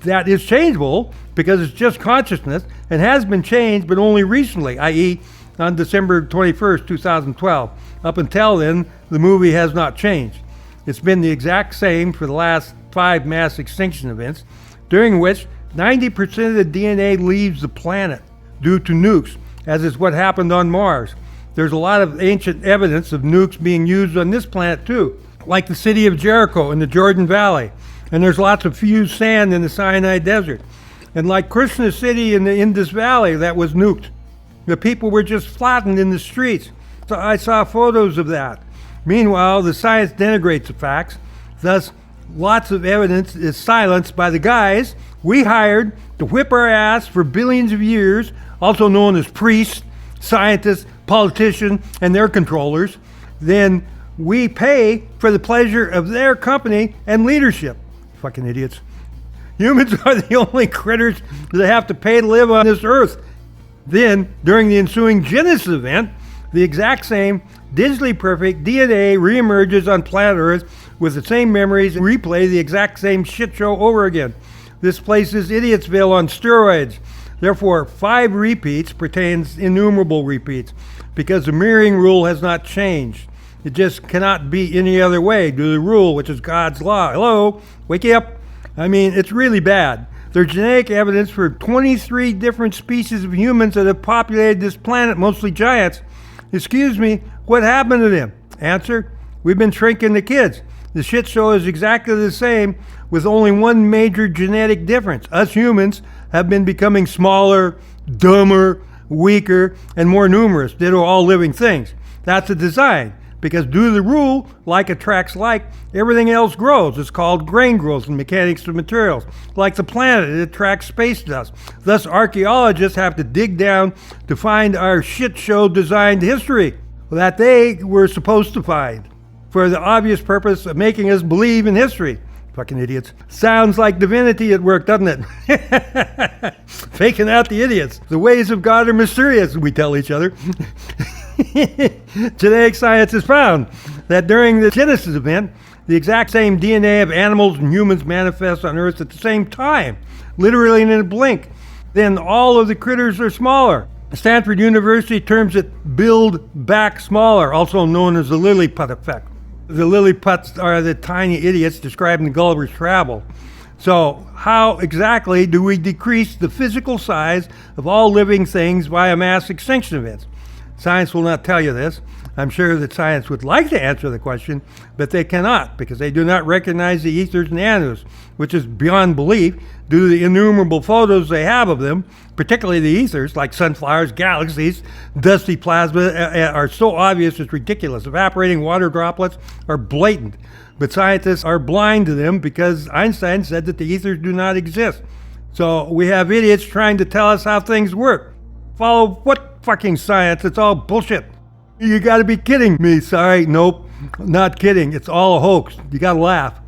that is changeable because it's just consciousness and has been changed, but only recently, i.e. on December 21st, 2012. Up until then, the movie has not changed. It's been the exact same for the last 5 mass extinction events, during which 90% of the DNA leaves the planet. due to nukes, as is what happened on Mars. There's a lot of ancient evidence of nukes being used on this planet too, like the city of Jericho in the Jordan Valley. And there's lots of fused sand in the Sinai Desert. And like Krishna City in the Indus Valley, that was nuked. The people were just flattened in the streets. So I saw photos of that. Meanwhile, the science denigrates the facts. Thus, lots of evidence is silenced by the guys we hired to whip our ass for billions of years, also known as priests, scientists, politicians, and their controllers. Then we pay for the pleasure of their company and leadership. Fucking idiots. Humans are the only critters that have to pay to live on this earth. Then, during the ensuing Genesis event, the exact same digitally perfect DNA reemerges on planet Earth with the same memories and replay the exact same shit show over again. This places Idiotsville on steroids. Therefore, 5 repeats pertains innumerable repeats, because the mirroring rule has not changed. It just cannot be any other way due to the rule, which is God's law. Hello? Wake you up. I mean, it's really bad. There's genetic evidence for 23 different species of humans that have populated this planet, mostly giants. Excuse me, what happened to them? Answer, we've been shrinking the kids. The shit show is exactly the same, with only one major genetic difference. Us humans have been becoming smaller, dumber, weaker, and more numerous. Ditto all living things. That's a design, because due to the rule, like attracts like, everything else grows. It's called grain growth in mechanics of materials. Like the planet, it attracts space dust. Thus, archaeologists have to dig down to find our shit show designed history that they were supposed to find, for the obvious purpose of making us believe in history. Fucking idiots. Sounds like divinity at work, doesn't it? Faking out the idiots. The ways of God are mysterious, we tell each other. Genetic science has found that during the Genesis event, the exact same DNA of animals and humans manifests on Earth at the same time, literally in a blink. Then all of the critters are smaller. Stanford University terms it build back smaller, also known as the Lilliput effect. The Lilliputs are the tiny idiots describing the Gulliver's Travel. So how exactly do we decrease the physical size of all living things via mass extinction events? Science will not tell you this. I'm sure that science would like to answer the question, but they cannot, because they do not recognize the ethers and the anus, which is beyond belief due to the innumerable photos they have of them, particularly the ethers, like sunflowers, galaxies, dusty plasma, are so obvious it's ridiculous. Evaporating water droplets are blatant, but scientists are blind to them because Einstein said that the ethers do not exist. So we have idiots trying to tell us how things work. Follow what fucking science? It's all bullshit. You gotta be kidding me. Sorry, nope, not kidding. It's all a hoax. You gotta laugh.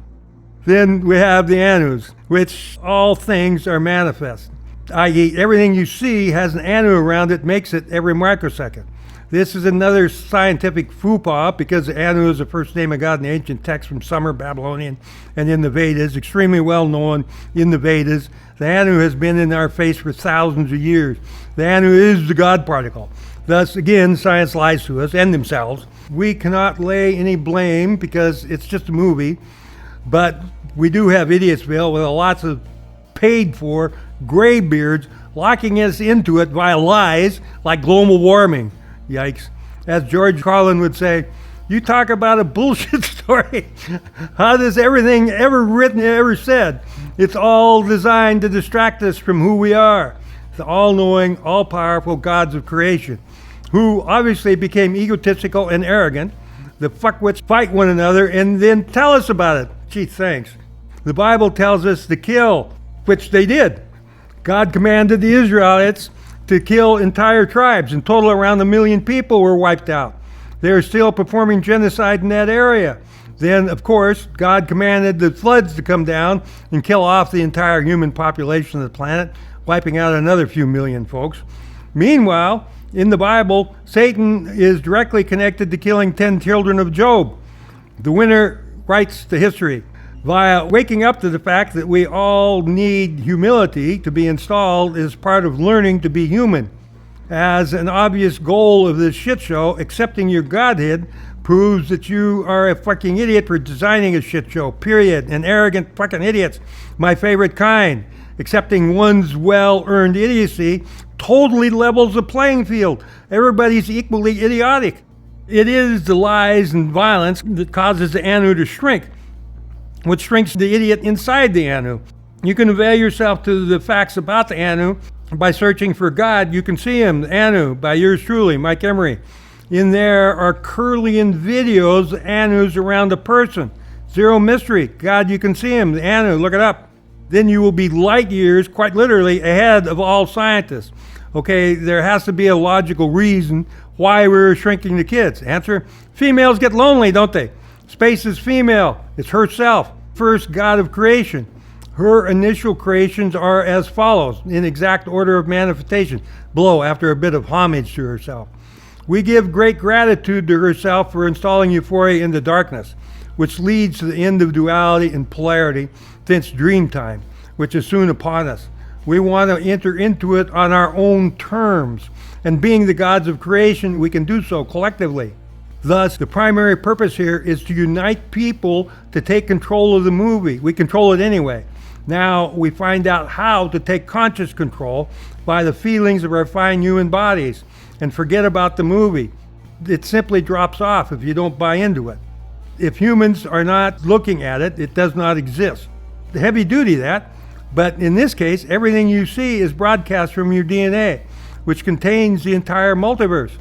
Then we have the anus, which all things are manifest, i.e. everything you see has an anu around it, makes it every microsecond. This is another scientific faux pas, because the anu is the first name of God in the ancient text from Sumer, Babylonian, and in the Vedas, extremely well known in the Vedas. The anu has been in our face for thousands of years. The anu is the God particle. Thus, again, science lies to us and themselves. We cannot lay any blame because it's just a movie, but we do have Idiotsville with lots of paid-for graybeards locking us into it via lies like global warming. Yikes. As George Carlin would say, you talk about a bullshit story. How does everything ever written, ever said? It's all designed to distract us from who we are. The all-knowing, all-powerful gods of creation, who obviously became egotistical and arrogant. The fuckwits fight one another and then tell us about it. Gee, thanks. The Bible tells us to kill, which they did. God commanded the Israelites to kill entire tribes. In total, around 1 million people were wiped out. They are still performing genocide in that area. Then, of course, God commanded the floods to come down and kill off the entire human population of the planet, wiping out another few million folks. Meanwhile, in the Bible, Satan is directly connected to killing 10 children of Job. The winner writes the history via waking up to the fact that we all need humility to be installed as part of learning to be human. As an obvious goal of this shit show, accepting your godhead proves that you are a fucking idiot for designing a shit show, period. And arrogant fucking idiots, my favorite kind. Accepting one's well-earned idiocy totally levels the playing field. Everybody's equally idiotic. It is the lies and violence that causes the anu to shrink, which shrinks the idiot inside the anu. You can avail yourself to the facts about the anu by searching for God. You can see him, the anu, by yours truly, Mike Emery. In there are Curlian videos, anus around a person. Zero mystery. God, you can see him, the anu, look it up. Then you will be light years, quite literally, ahead of all scientists. Okay, there has to be a logical reason why we're shrinking the kids. Answer, females get lonely, don't they? Space is female. It's herself, first God of creation. Her initial creations are as follows, in exact order of manifestation, below after a bit of homage to herself. We give great gratitude to herself for installing euphoria into darkness, which leads to the end of duality and polarity since dream time, which is soon upon us. We want to enter into it on our own terms, and being the gods of creation, we can do so collectively. Thus, the primary purpose here is to unite people to take control of the movie. We control it anyway. Now we find out how to take conscious control by the feelings of our fine human bodies and forget about the movie. It simply drops off if you don't buy into it. If humans are not looking at it, it does not exist. Heavy duty that, but in this case, everything you see is broadcast from your DNA, which contains the entire multiverse.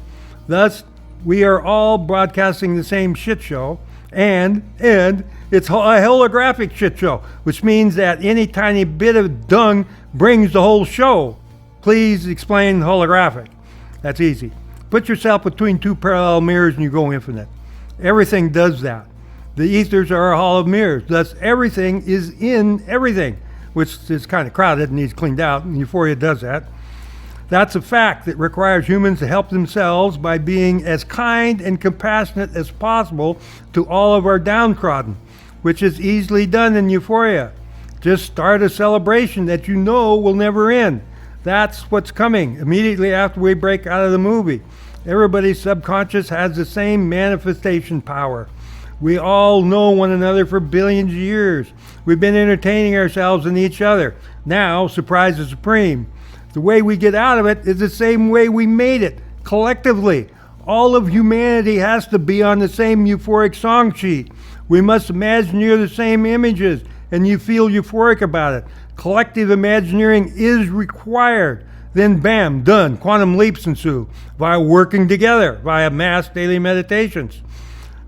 Thus, we are all broadcasting the same shit show, and it's a holographic shit show, which means that any tiny bit of dung brings the whole show. Please explain holographic. That's easy. Put yourself between two parallel mirrors and you go infinite. Everything does that. The ethers are a hall of mirrors. Thus, everything is in everything, which is kind of crowded and needs cleaned out, and euphoria does that. That's a fact that requires humans to help themselves by being as kind and compassionate as possible to all of our downtrodden, which is easily done in euphoria. Just start a celebration that you know will never end. That's what's coming immediately after we break out of the movie. Everybody's subconscious has the same manifestation power. We all know one another for billions of years. We've been entertaining ourselves and each other. Now, surprise is supreme. The way we get out of it is the same way we made it, collectively. All of humanity has to be on the same euphoric song sheet. We must imagineer the same images, and you feel euphoric about it. Collective imagineering is required. Then bam, done. Quantum leaps ensue via working together, via mass daily meditations.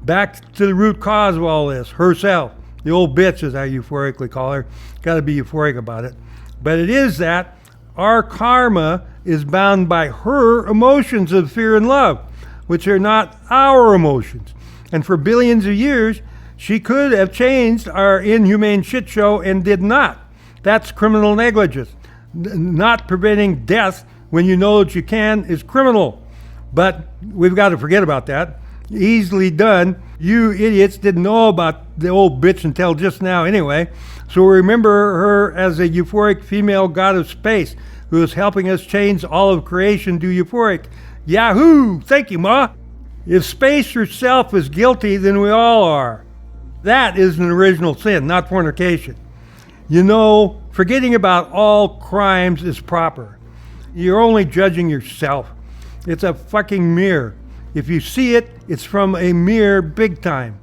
Back to the root cause of all this, herself. The old bitch, as I euphorically call her. Got to be euphoric about it. But it is that our karma is bound by her emotions of fear and love, which are not our emotions. And for billions of years, she could have changed our inhumane shit show and did not. That's criminal negligence. Not preventing death when you know that you can is criminal. But we've got to forget about that. Easily done. You idiots didn't know about the old bitch until just now anyway. So remember her as a euphoric female god of space who is helping us change all of creation to euphoric. Yahoo! Thank you, Ma. If space herself is guilty, then we all are. That is an original sin, not fornication. You know, forgetting about all crimes is proper. You're only judging yourself. It's a fucking mirror. If you see it, it's from a mirror big time.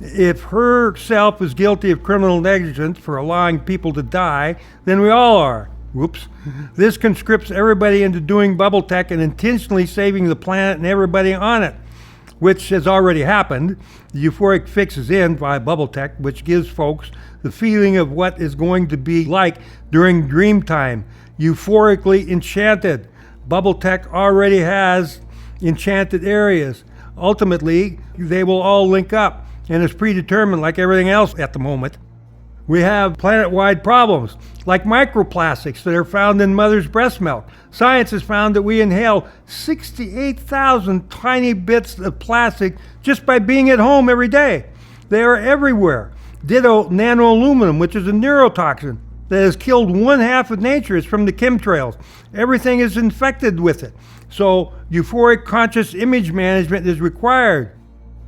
If herself is guilty of criminal negligence for allowing people to die, then we all are. Whoops. This conscripts everybody into doing bubble tech and intentionally saving the planet and everybody on it, which has already happened. The euphoric fix is in via bubble tech, which gives folks the feeling of what is going to be like during dream time. Euphorically enchanted. Bubble tech already has enchanted areas. Ultimately, they will all link up, and it's predetermined like everything else at the moment. We have planet-wide problems, like microplastics that are found in mother's breast milk. Science has found that we inhale 68,000 tiny bits of plastic just by being at home every day. They are everywhere. Ditto nanoaluminum, which is a neurotoxin that has killed one half of nature. It's from the chemtrails. Everything is infected with it. So euphoric conscious image management is required.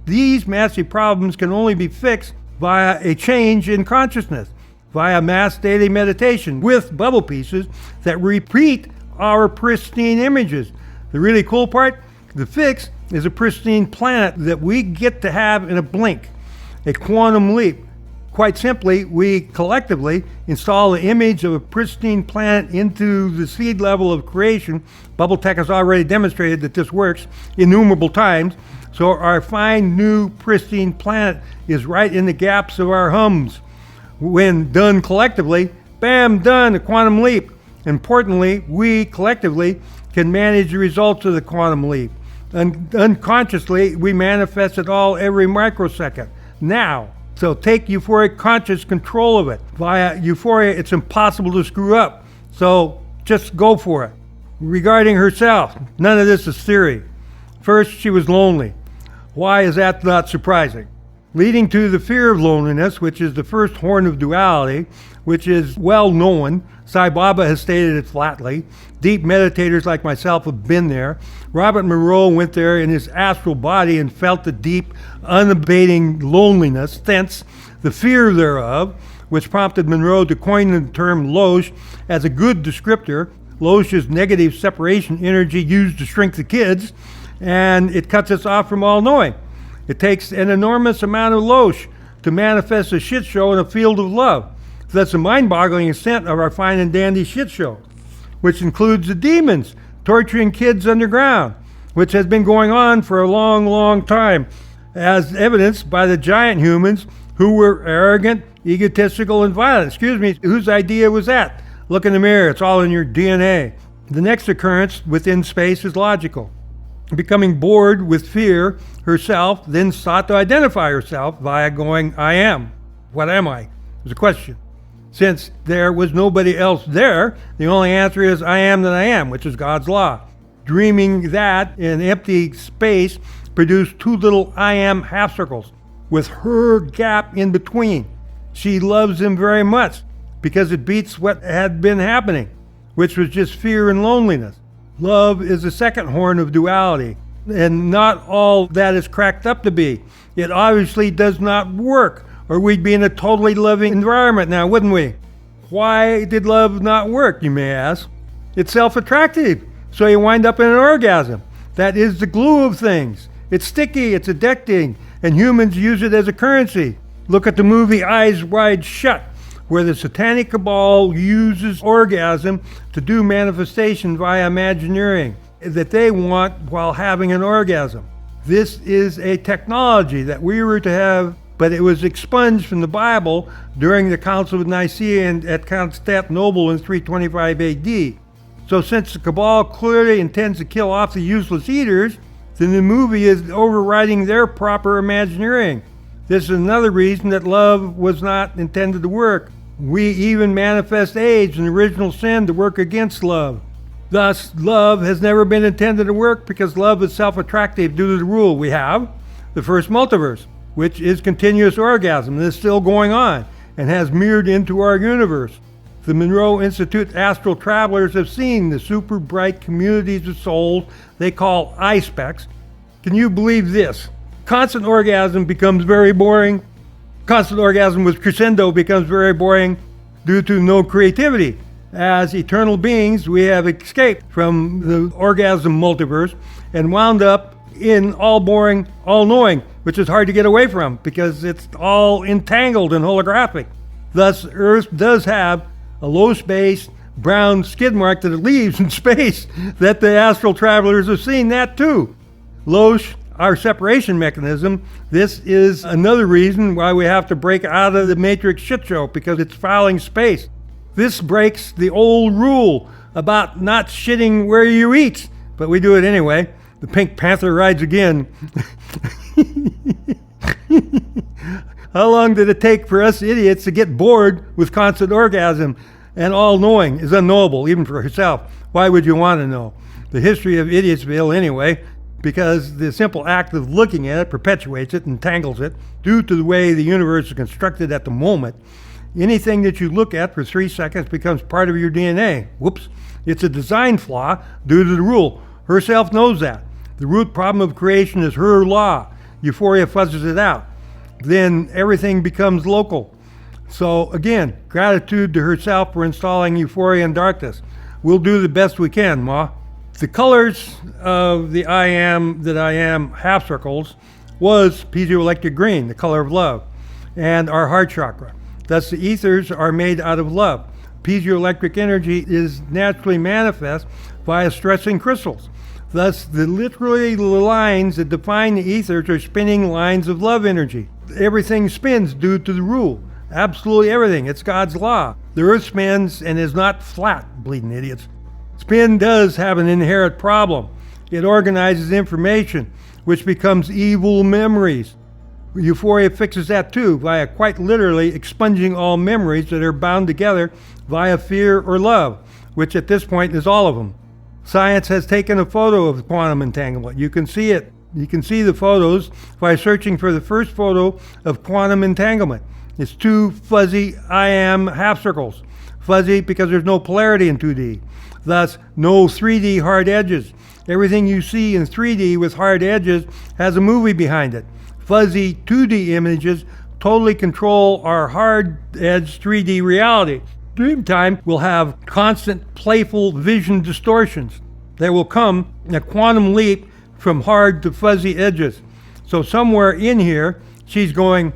These massive problems can only be fixed via a change in consciousness, via mass daily meditation with bubble pieces that repeat our pristine images. The really cool part, the fix is a pristine planet that we get to have in a blink, a quantum leap. Quite simply, we collectively install the image of a pristine planet into the seed level of creation. Bubble Tech has already demonstrated that this works innumerable times. So our fine new pristine planet is right in the gaps of our hums. When done collectively, bam, done, a quantum leap. Importantly, we collectively can manage the results of the quantum leap. Unconsciously, we manifest it all every microsecond. Now, so take euphoric conscious control of it. Via euphoria, it's impossible to screw up. So just go for it. Regarding herself, none of this is theory. First, she was lonely. Why is that not surprising? Leading to the fear of loneliness, which is the first horn of duality, which is well known. Sai Baba has stated it flatly. Deep meditators like myself have been there. Robert Monroe went there in his astral body and felt the deep, unabating loneliness, thence the fear thereof, which prompted Monroe to coin the term Loge as a good descriptor. Loge is negative separation energy used to shrink the kids, and it cuts us off from all knowing. It takes an enormous amount of Loge to manifest a shit show in a field of love. So that's the mind-boggling extent of our fine and dandy shit show, which includes the demons torturing kids underground, which has been going on for a long, long time, as evidenced by the giant humans who were arrogant, egotistical, and violent. Excuse me, whose idea was that? Look in the mirror, it's all in your DNA. The next occurrence within space is logical. Becoming bored with fear herself, then sought to identify herself via going, I am. What am I? Was a question. Since there was nobody else there, the only answer is I am that I am, which is God's law. Dreaming that in empty space produced two little I am half circles with her gap in between. She loves him very much because it beats what had been happening, which was just fear and loneliness. Love is the second horn of duality, and not all that is cracked up to be. It obviously does not work, or we'd be in a totally loving environment now, wouldn't we? Why did love not work, you may ask? It's self-attractive, so you wind up in an orgasm. That is the glue of things. It's sticky, it's addicting, and humans use it as a currency. Look at the movie Eyes Wide Shut, where the satanic cabal uses orgasm to do manifestation via imagineering that they want while having an orgasm. This is a technology that we were to have, but it was expunged from the Bible during the Council of Nicaea and at Constantinople in 325 AD. So since the cabal clearly intends to kill off the useless eaters, then the movie is overriding their proper imagineering. This is another reason that love was not intended to work. We even manifest AIDS, an original sin, to work against love. Thus, love has never been intended to work because love is self-attractive due to the rule we have, the first multiverse, which is continuous orgasm and is still going on and has mirrored into our universe. The Monroe Institute astral travelers have seen the super bright communities of souls they call I-specs. Can you believe this? Constant orgasm becomes very boring. Constant orgasm with crescendo becomes very boring due to no creativity. As eternal beings, we have escaped from the orgasm multiverse and wound up in all boring, all knowing, which is hard to get away from because it's all entangled and holographic. Thus, Earth does have a low space brown skid mark that it leaves in space that the astral travelers have seen that too. Loge, our separation mechanism, this is another reason why we have to break out of the matrix shit show because it's fouling space. This breaks the old rule about not shitting where you eat, but we do it anyway. The Pink Panther rides again. How long did it take for us idiots to get bored with constant orgasm? And all knowing is unknowable, even for herself. Why would you want to know? The history of Idiotsville anyway, because the simple act of looking at it perpetuates it, entangles it, due to the way the universe is constructed at the moment. Anything that you look at for 3 seconds becomes part of your DNA. Whoops. It's a design flaw due to the rule. Herself knows that. The root problem of creation is her law. Euphoria fuzzes it out. Then everything becomes local. So again, gratitude to herself for installing euphoria in darkness. we'll do the best we can, Ma. The colors of the I am that I am half circles was piezoelectric green, the color of love, and our heart chakra. Thus, the ethers are made out of love. Piezoelectric energy is naturally manifest via stressing crystals. Thus, the lines that define the ethers are spinning lines of love energy. Everything spins due to the rule. Absolutely everything. It's God's law. The earth spins and is not flat, bleeding idiots. Spin does have an inherent problem. It organizes information, which becomes evil memories. Euphoria fixes that too, via quite literally expunging all memories that are bound together via fear or love, which at this point is all of them. Science has taken a photo of quantum entanglement. You can see it. You can see the photos by searching for the first photo of quantum entanglement. It's two fuzzy I am half circles. Fuzzy because there's no polarity in 2D. Thus, no 3D hard edges. Everything you see in 3D with hard edges has a movie behind it. Fuzzy 2D images totally control our hard-edged 3D reality. Dreamtime will have constant playful vision distortions. There will come a quantum leap from hard to fuzzy edges. So somewhere in here, she's going,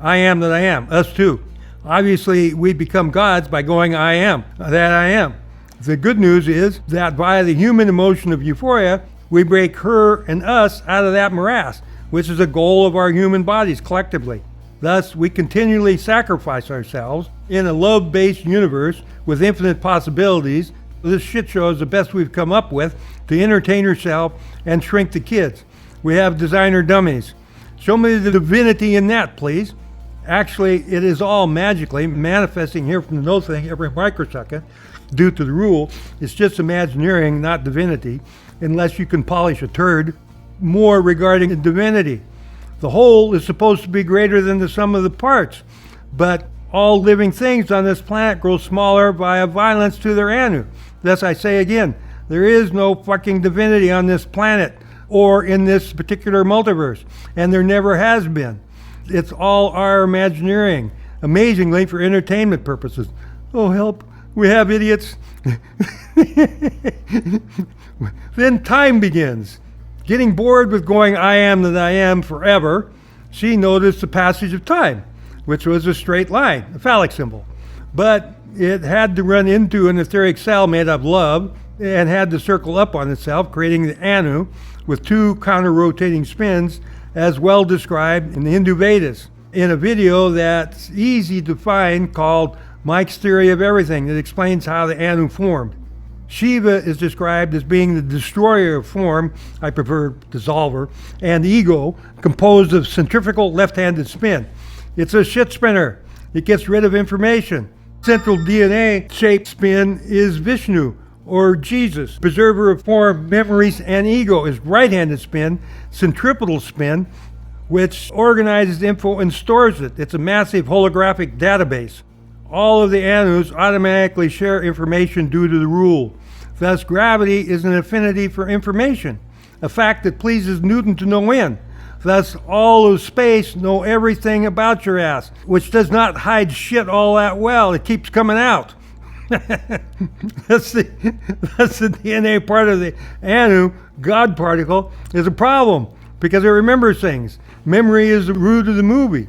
I am that I am, us too. Obviously, we become gods by going, I am, that I am. The good news is that via the human emotion of euphoria, we break her and us out of that morass, which is a goal of our human bodies collectively. Thus, we continually sacrifice ourselves in a love-based universe with infinite possibilities. This shit show is the best we've come up with to entertain ourselves and shrink the kids. We have designer dummies. Show me the divinity in that, please. Actually, it is all magically manifesting here from the no thing every microsecond due to the rule. It's just imagineering, not divinity, unless you can polish a turd. More regarding divinity. The whole is supposed to be greater than the sum of the parts, but all living things on this planet grow smaller via violence to their anu. Thus I say again, there is no fucking divinity on this planet or in this particular multiverse, and there never has been. It's all our imagineering, amazingly for entertainment purposes. Oh help, we have idiots. Then time begins. Getting bored with going I am that I am forever, she noticed the passage of time, which was a straight line, a phallic symbol. But it had to run into an etheric cell made of love and had to circle up on itself, creating the anu with two counter-rotating spins, as well described in the Hindu Vedas, in a video that's easy to find called Mike's Theory of Everything that explains how the anu formed. Shiva is described as being the destroyer of form, I prefer dissolver, and ego, composed of centrifugal left-handed spin. It's a shit spinner. It gets rid of information. Central DNA-shaped spin is Vishnu, or Jesus. Preserver of form, memories, and ego is right-handed spin, centripetal spin, which organizes info and stores it. It's a massive holographic database. All of the anus automatically share information due to the rule. Thus, gravity is an affinity for information, a fact that pleases Newton to no end. Thus, all of space know everything about your ass, which does not hide shit all that well. It keeps coming out. That's the DNA part of the anu, God particle, is a problem because it remembers things. Memory is the root of the movie,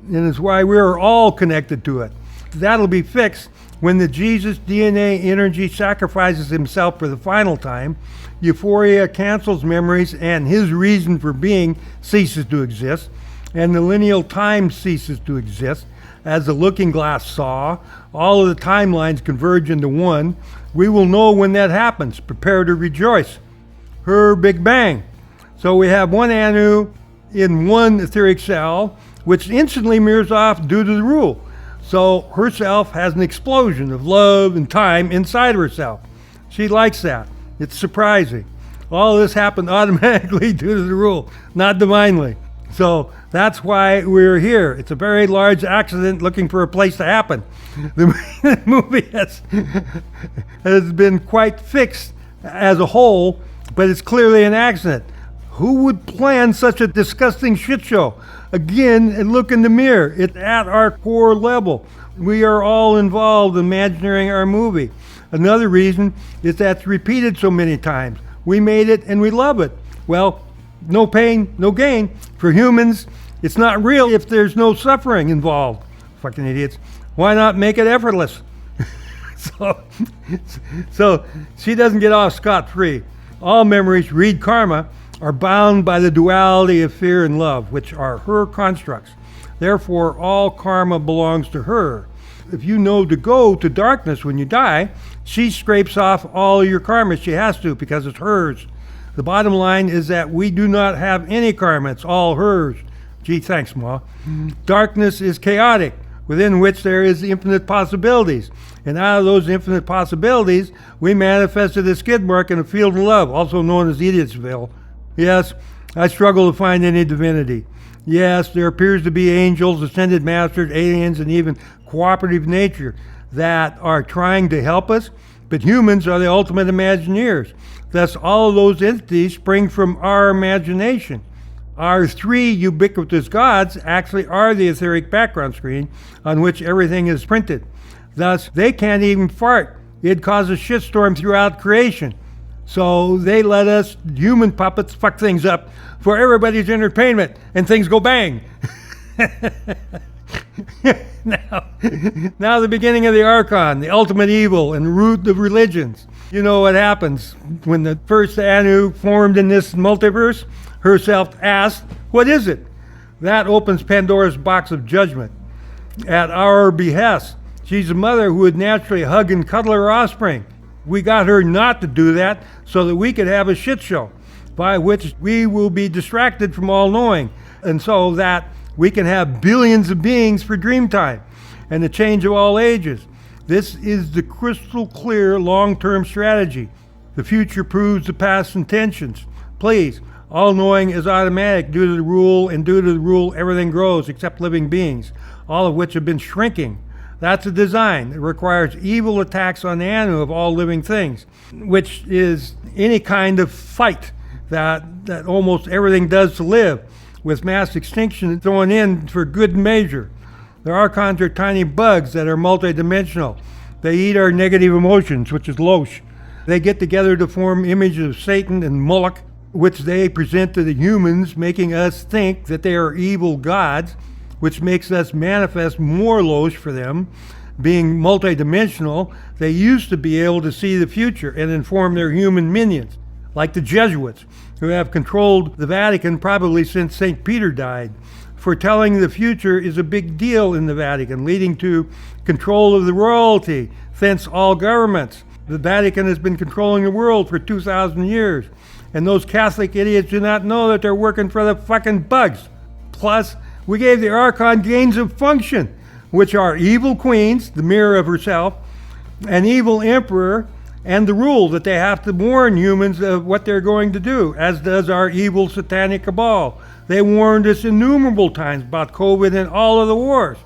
and it's why we're all connected to it. That'll be fixed when the Jesus DNA energy sacrifices himself for the final time. Euphoria cancels memories and his reason for being ceases to exist, and the lineal time ceases to exist. As the looking glass saw, all of the timelines converge into one. We will know when that happens. Prepare to rejoice. Her Big Bang. So we have one anu in one etheric cell, which instantly mirrors off due to the rule. So herself has an explosion of love and time inside of herself. She likes that. It's surprising. All of this happened automatically due to the rule, not divinely. So that's why we're here. It's a very large accident looking for a place to happen. The movie has been quite fixed as a whole, but it's clearly an accident. Who would plan such a disgusting shit show? Again, and look in the mirror. It's at our core level. We are all involved in imagineering our movie. Another reason is that it's repeated so many times. We made it and we love it. Well, no pain, no gain. For humans, it's not real if there's no suffering involved. Fucking idiots. Why not make it effortless? So she doesn't get off scot-free. All memories, read karma, are bound by the duality of fear and love, which are her constructs. Therefore, all karma belongs to her. If you know to go to darkness when you die, she scrapes off all your karma. She has to, because it's hers. The bottom line is that we do not have any karma. It's all hers. Gee, thanks, Ma. Darkness is chaotic, within which there is infinite possibilities. And out of those infinite possibilities, we manifested a skid mark in a field of love, also known as Idiotsville. Yes, I struggle to find any divinity. Yes, there appears to be angels, ascended masters, aliens, and even cooperative nature that are trying to help us, but humans are the ultimate Imagineers. Thus, all of those entities spring from our imagination. Our three ubiquitous gods actually are the etheric background screen on which everything is printed. Thus, they can't even fart. It'd cause a shitstorm throughout creation. So they let us human puppets fuck things up for everybody's entertainment, and things go bang. Now the beginning of the Archon, the ultimate evil and root of religions. You know what happens when the first Anu formed in this multiverse? Herself asked, what is it? That opens Pandora's box of judgment. At our behest, she's a mother who would naturally hug and cuddle her offspring. We got her not to do that so that we could have a shit show by which we will be distracted from all knowing, and so that we can have billions of beings for dream time and the change of all ages. This is the crystal clear long-term strategy. The future proves the past intentions. Please, all knowing is automatic due to the rule, and due to the rule everything grows except living beings, all of which have been shrinking. That's a design that requires evil attacks on the Anu of all living things, which is any kind of fight that almost everything does to live, with mass extinction thrown in for good measure. The Archons are tiny bugs that are multidimensional. They eat our negative emotions, which is Losh. They get together to form images of Satan and Moloch, which they present to the humans, making us think that they are evil gods, which makes us manifest more Losh for them. Being multidimensional, they used to be able to see the future and inform their human minions, like the Jesuits, who have controlled the Vatican probably since St. Peter died. Foretelling the future is a big deal in the Vatican, leading to control of the royalty, thence all governments. The Vatican has been controlling the world for 2,000 years, and those Catholic idiots do not know that they're working for the fucking bugs. Plus, we gave the Archon gains of function, which are evil queens, the mirror of herself, an evil emperor, and the rule that they have to warn humans of what they're going to do, as does our evil satanic cabal. They warned us innumerable times about COVID and all of the wars.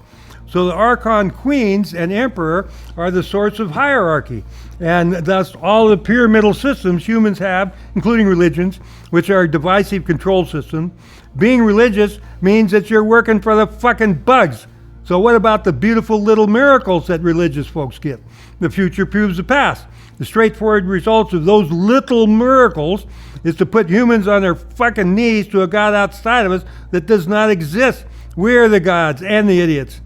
So the Archon queens and emperor are the source of hierarchy, and thus all the pyramidal systems humans have, including religions, which are divisive control systems. Being religious means that you're working for the fucking bugs. So what about the beautiful little miracles that religious folks get? The future proves the past. The straightforward results of those little miracles is to put humans on their fucking knees to a God outside of us that does not exist. We're the gods and the idiots.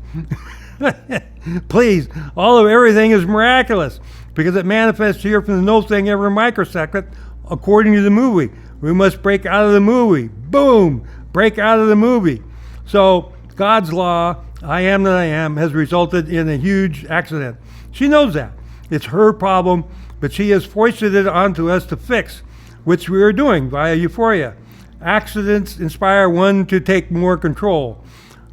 Please, all of everything is miraculous because it manifests here from the no thing every microsecond according to the movie. We must break out of the movie. Boom! Break out of the movie. So God's law, I am that I am, has resulted in a huge accident. She knows that. It's her problem, but she has foisted it onto us to fix, which we are doing via euphoria. Accidents inspire one to take more control.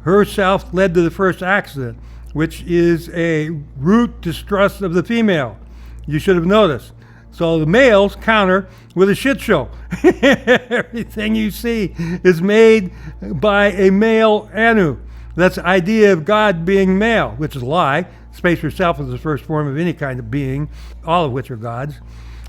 Herself led to the first accident, which is a root distrust of the female. You should have noticed. So the males counter with a shit show. Everything you see is made by a male Anu. That's the idea of God being male, which is a lie. Space herself is the first form of any kind of being, all of which are gods.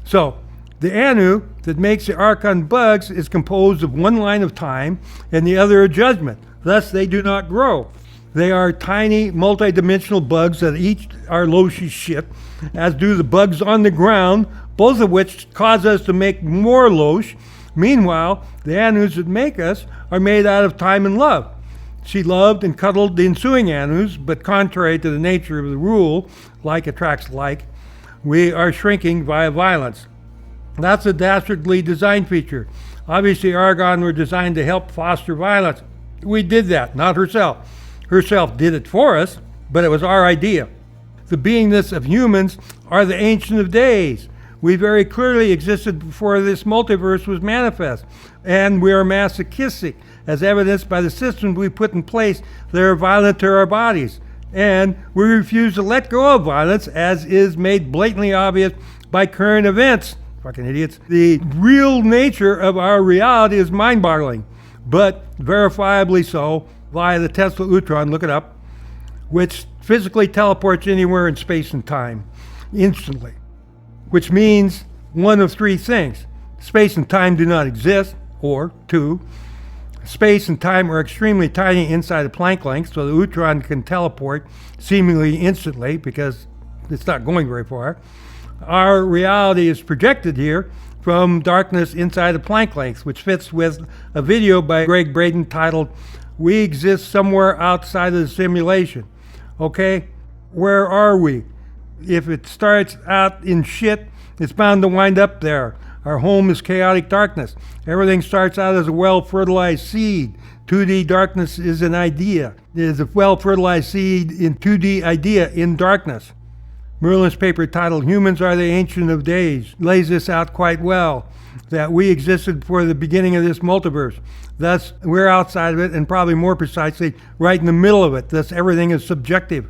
So the Anu that makes the Archon bugs is composed of one line of time and the other a judgment. Thus they do not grow. They are tiny, multidimensional bugs that eat our lousy shit, as do the bugs on the ground, both of which cause us to make more loesh. Meanwhile, the anus that make us are made out of time and love. She loved and cuddled the ensuing anus, but contrary to the nature of the rule, like attracts like, we are shrinking via violence. That's a dastardly design feature. Obviously, Argon were designed to help foster violence. We did that, not herself. Herself did it for us, but it was our idea. The beingness of humans are the Ancient of Days. We very clearly existed before this multiverse was manifest, and we are masochistic, as evidenced by the systems we put in place that are violent to our bodies. And we refuse to let go of violence, as is made blatantly obvious by current events. Fucking idiots. The real nature of our reality is mind-boggling, but verifiably so via the Tesla Utron, look it up, which physically teleports anywhere in space and time instantly, which means one of three things. Space and time do not exist, or two, space and time are extremely tiny inside a Planck length, so the Utron can teleport seemingly instantly because it's not going very far. Our reality is projected here from darkness inside a Planck length, which fits with a video by Greg Braden titled, "We Exist Somewhere Outside of the Simulation." Okay, where are we? If it starts out in shit, it's bound to wind up there. Our home is chaotic darkness. Everything starts out as a well-fertilized seed. 2D darkness is an idea. It is a well-fertilized seed in 2D idea in darkness. Merlin's paper titled "Humans Are the Ancient of Days" lays this out quite well, that we existed before the beginning of this multiverse. Thus, we're outside of it, and probably more precisely, right in the middle of it. Thus, everything is subjective.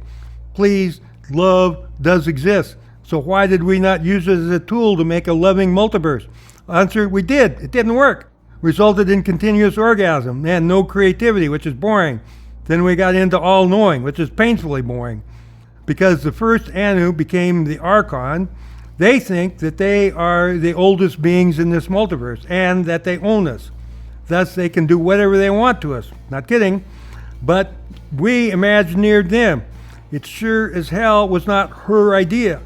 Please, love does exist. So why did we not use it as a tool to make a loving multiverse? Answer, we did. It didn't work. Resulted in continuous orgasm and no creativity, which is boring. Then we got into all-knowing, which is painfully boring. Because the first Anu became the Archon, they think that they are the oldest beings in this multiverse and that they own us. Thus, they can do whatever they want to us. Not kidding. But we imagineered them. It sure as hell was not her idea.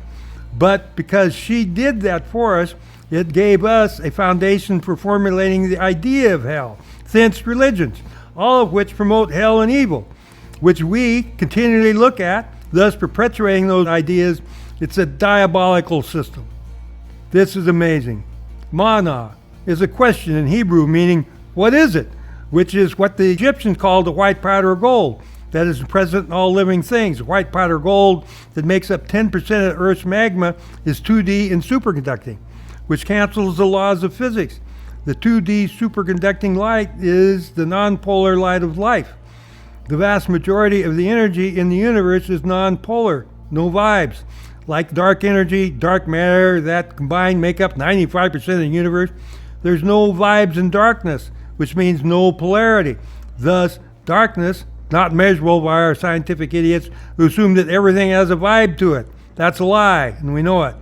But because she did that for us, it gave us a foundation for formulating the idea of hell, thence religions, all of which promote hell and evil, which we continually look at, thus perpetuating those ideas. It's a diabolical system. This is amazing. Mana is a question in Hebrew meaning, what is it? Which is what the Egyptians called the white powder of gold that is present in all living things. White powder gold that makes up 10% of Earth's magma is 2D and superconducting, which cancels the laws of physics. The 2D superconducting light is the nonpolar light of life. The vast majority of the energy in the universe is nonpolar, no vibes. Like dark energy, dark matter that combined make up 95% of the universe, there's no vibes in darkness, which means no polarity. Thus, darkness, not measurable by our scientific idiots who assume that everything has a vibe to it. That's a lie, and we know it.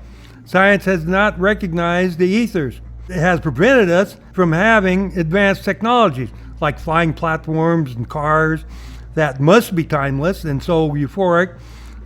Science has not recognized the ethers. It has prevented us from having advanced technologies like flying platforms and cars that must be timeless and so euphoric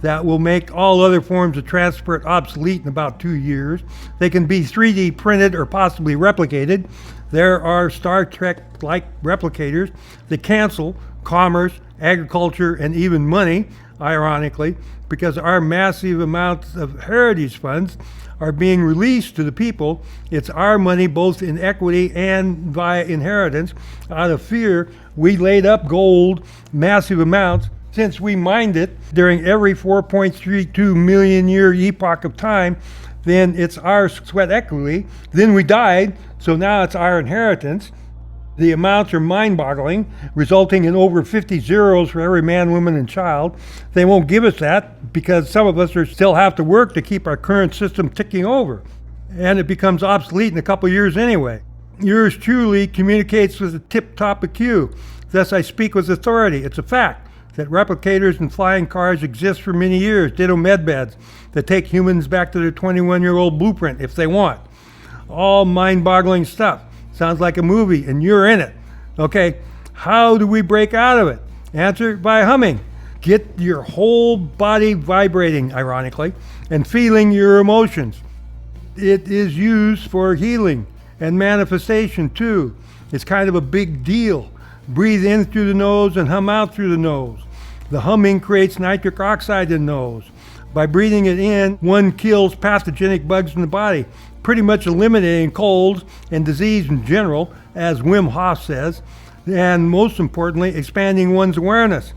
that will make all other forms of transport obsolete in about 2 years. They can be 3D printed or possibly replicated. There are Star Trek-like replicators that cancel commerce, agriculture, and even money, ironically, because our massive amounts of heritage funds are being released to the people. It's our money both in equity and via inheritance. Out of fear, we laid up gold, massive amounts, since we mined it during every 4.32 million year epoch of time. Then it's our sweat equity. Then we died, so now it's our inheritance. The amounts are mind-boggling, resulting in over 50 zeros for every man, woman, and child. They won't give us that because some of us still have to work to keep our current system ticking over. And it becomes obsolete in a couple years anyway. Yours truly communicates with the tip-top of Q. Thus I speak with authority. It's a fact that replicators and flying cars exist for many years, ditto medbeds, that take humans back to their 21-year-old blueprint if they want. All mind-boggling stuff. Sounds like a movie, and you're in it. Okay, how do we break out of it? Answer, by humming. get your whole body vibrating, ironically, and feeling your emotions. It is used for healing and manifestation too. It's kind of a big deal. Breathe in through the nose and hum out through the nose. The humming creates nitric oxide in the nose. By breathing it in, one kills pathogenic bugs in the body, pretty much eliminating colds and disease in general, as Wim Hof says, and most importantly, expanding one's awareness.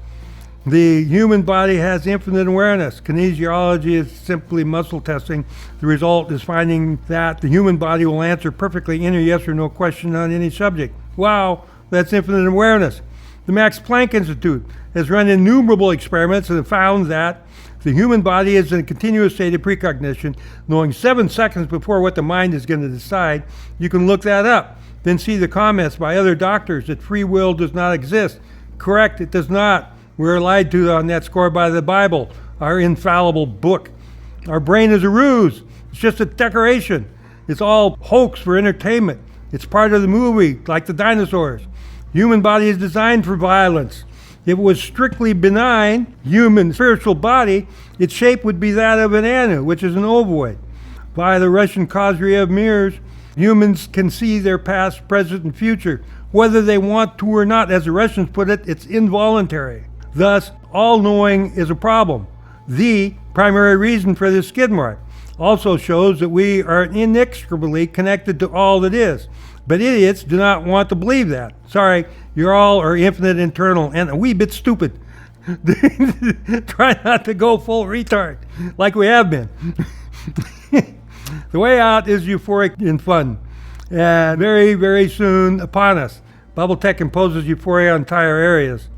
The human body has infinite awareness. Kinesiology is simply muscle testing. The result is finding that the human body will answer perfectly any yes or no question on any subject. Wow, that's infinite awareness. The Max Planck Institute has run innumerable experiments and found that the human body is in a continuous state of precognition, knowing 7 seconds before what the mind is going to decide. You can look that up, then see the comments by other doctors that free will does not exist. Correct, it does not. We're lied to on that score by the Bible, our infallible book. Our brain is a ruse. It's just a decoration. It's all hoax for entertainment. It's part of the movie, like the dinosaurs. Human body is designed for violence. If it was strictly benign, human spiritual body, its shape would be that of an anu, which is an ovoid. By the Russian causerie of mirrors, humans can see their past, present, and future, whether they want to or not. As the Russians put it, it's involuntary. Thus, all-knowing is a problem. The primary reason for this skid mark also shows that we are inextricably connected to all that is. But idiots do not want to believe that. Sorry, you all are infinite internal and a wee bit stupid. Try not to go full retard like we have been. The way out is euphoric and fun, and very, very soon upon us. Bubble tech imposes euphoria on entire areas.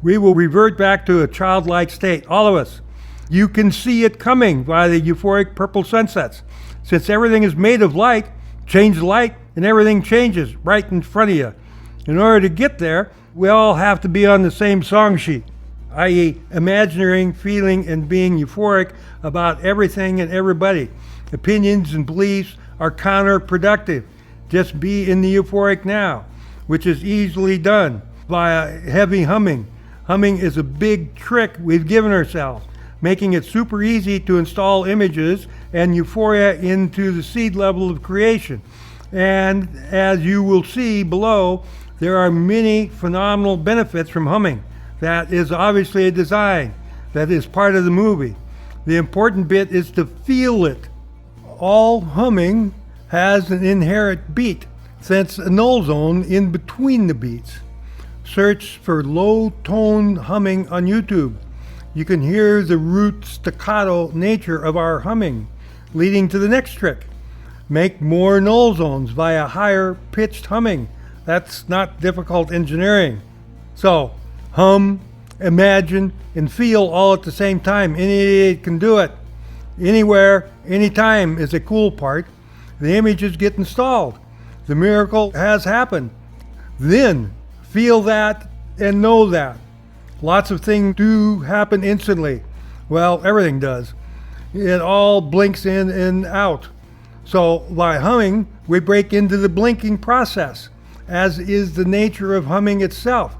We will revert back to a childlike state, all of us. You can see it coming by the euphoric purple sunsets. Since everything is made of light, change the light, and everything changes right in front of you. In order to get there, we all have to be on the same song sheet, i.e. imagining, feeling, and being euphoric about everything and everybody. Opinions and beliefs are counterproductive. Just be in the euphoric now, which is easily done by a heavy humming. Humming is a big trick we've given ourselves, making it super easy to install images and euphoria into the seed level of creation. And as you will see below, there are many phenomenal benefits from humming. That is obviously a design. That is part of the movie. The important bit is to feel it. All humming has an inherent beat, since a null zone in between the beats. Search for low-tone humming on YouTube. You can hear the root staccato nature of our humming, leading to the next trick. Make more null zones via higher pitched humming. That's not difficult engineering. So, hum, imagine, and feel all at the same time. Any idiot can do it. Anywhere, anytime is a cool part. The images get installed. The miracle has happened. Then, feel that and know that. Lots of things do happen instantly. Well, everything does. It all blinks in and out. So by humming, we break into the blinking process, as is the nature of humming itself,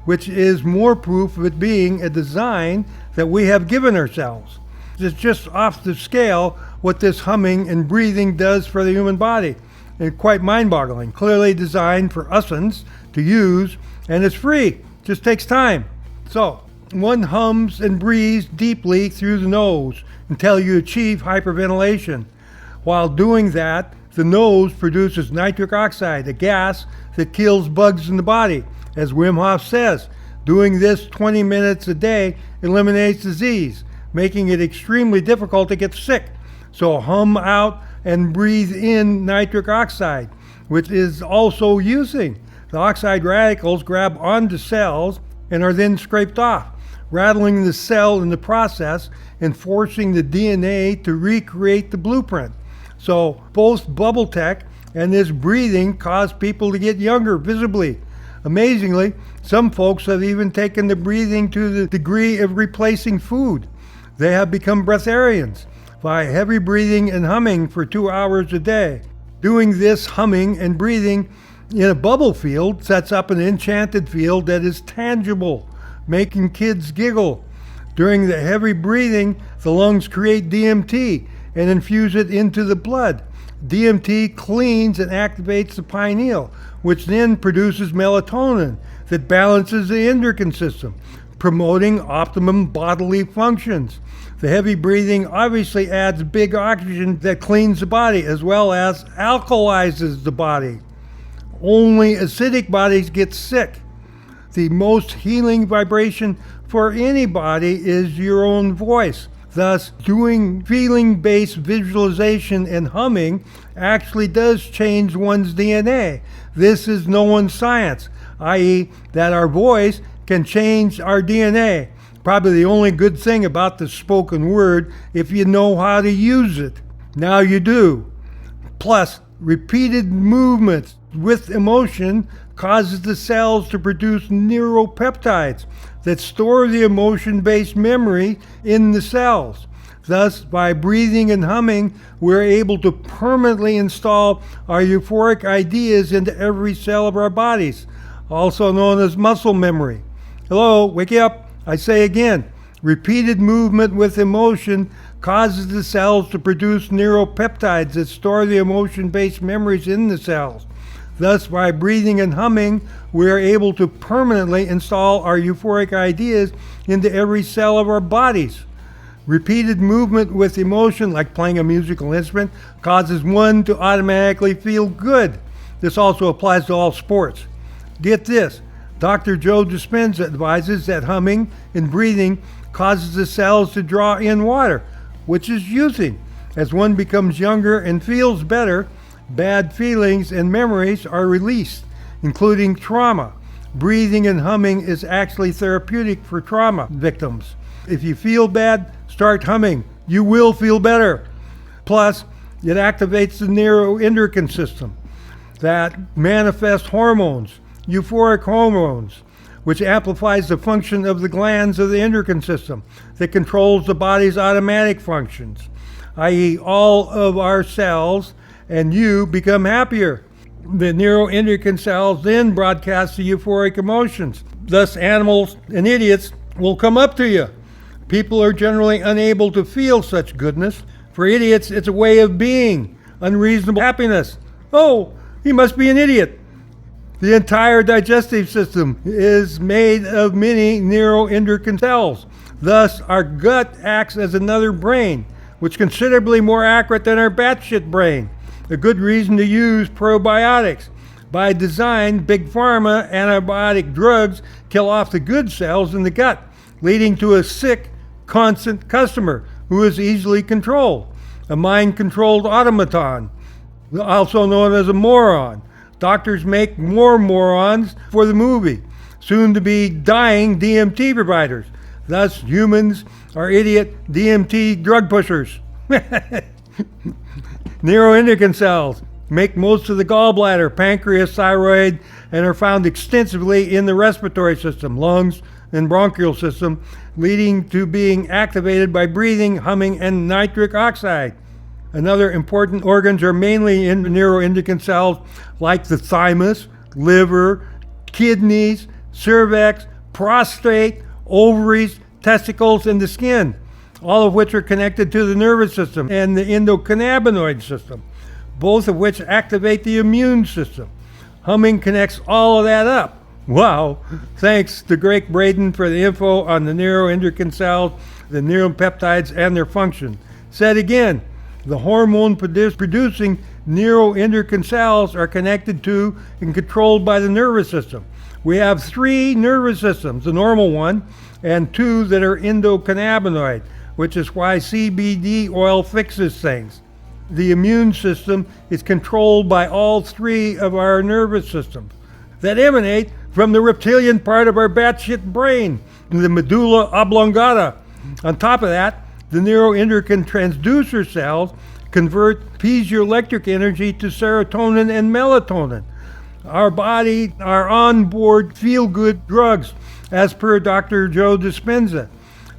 which is more proof of it being a design that we have given ourselves. It's just off the scale what this humming and breathing does for the human body, and quite mind-boggling. Clearly designed for us'uns to use, and it's free. Just takes time. So one hums and breathes deeply through the nose until you achieve hyperventilation. While doing that, the nose produces nitric oxide, a gas that kills bugs in the body. As Wim Hof says, doing this 20 minutes a day eliminates disease, making it extremely difficult to get sick. So hum out and breathe in nitric oxide, which is also using. The oxide radicals grab onto cells and are then scraped off, rattling the cell in the process and forcing the DNA to recreate the blueprint. So both bubble tech and this breathing cause people to get younger visibly. Amazingly, some folks have even taken the breathing to the degree of replacing food. They have become breatharians by heavy breathing and humming for 2 hours a day. Doing this humming and breathing in a bubble field sets up an enchanted field that is tangible, making kids giggle. During the heavy breathing, the lungs create DMT and infuse it into the blood. DMT cleans and activates the pineal, which then produces melatonin that balances the endocrine system, promoting optimum bodily functions. The heavy breathing obviously adds big oxygen that cleans the body as well as alkalizes the body. Only acidic bodies get sick. The most healing vibration for anybody is your own voice. Thus, doing feeling-based visualization and humming actually does change one's DNA. This is known science, i.e. that our voice can change our DNA. Probably the only good thing about the spoken word if you know how to use it. Now you do. Plus, repeated movements with emotion causes the cells to produce neuropeptides that store the emotion-based memory in the cells. Thus, by breathing and humming, we're able to permanently install our euphoric ideas into every cell of our bodies, also known as muscle memory. Hello, wake up. I say again, repeated movement with emotion causes the cells to produce neuropeptides that store the emotion-based memories in the cells. Thus, by breathing and humming, we are able to permanently install our euphoric ideas into every cell of our bodies. Repeated movement with emotion, like playing a musical instrument, causes one to automatically feel good. This also applies to all sports. Get this, Dr. Joe Dispenza advises that humming and breathing causes the cells to draw in water, which is youthing. As one becomes younger and feels better, bad feelings and memories are released, including trauma. Breathing and humming is actually therapeutic for trauma victims. If you feel bad, start humming. You will feel better. Plus, it activates the neuroendocrine system that manifests hormones, euphoric hormones, which amplifies the function of the glands of the endocrine system that controls the body's automatic functions, i.e. all of our cells and you become happier. The neuroendocrine cells then broadcast the euphoric emotions. Thus, animals and idiots will come up to you. People are generally unable to feel such goodness. For idiots, it's a way of being, unreasonable happiness. Oh, he must be an idiot. The entire digestive system is made of many neuroendocrine cells. Thus, our gut acts as another brain, which is considerably more accurate than our batshit brain. A good reason to use probiotics. By design, big pharma antibiotic drugs kill off the good cells in the gut, leading to a sick, constant customer who is easily controlled. A mind-controlled automaton, also known as a moron. Doctors make more morons for the movie, soon to be dying DMT providers. Thus, humans are idiot DMT drug pushers. Neuroendocrine cells make most of the gallbladder, pancreas, thyroid, and are found extensively in the respiratory system, lungs, and bronchial system, leading to being activated by breathing, humming, and nitric oxide. Another important organs are mainly in the neuroendocrine cells, like the thymus, liver, kidneys, cervix, prostate, ovaries, testicles, and the skin, all of which are connected to the nervous system and the endocannabinoid system, both of which activate the immune system. Humming connects all of that up. Wow! Thanks to Greg Braden for the info on the neuroendocrine cells, the neuropeptides, and their function. Said again, the hormone producing neuroendocrine cells are connected to and controlled by the nervous system. We have 3 nervous systems, the normal one, and 2 that are endocannabinoid, which is why CBD oil fixes things. The immune system is controlled by all 3 of our nervous systems that emanate from the reptilian part of our batshit brain, the medulla oblongata. On top of that, the neuroendocrine transducer cells convert piezoelectric energy to serotonin and melatonin. Our body are onboard feel-good drugs, as per Dr. Joe Dispenza.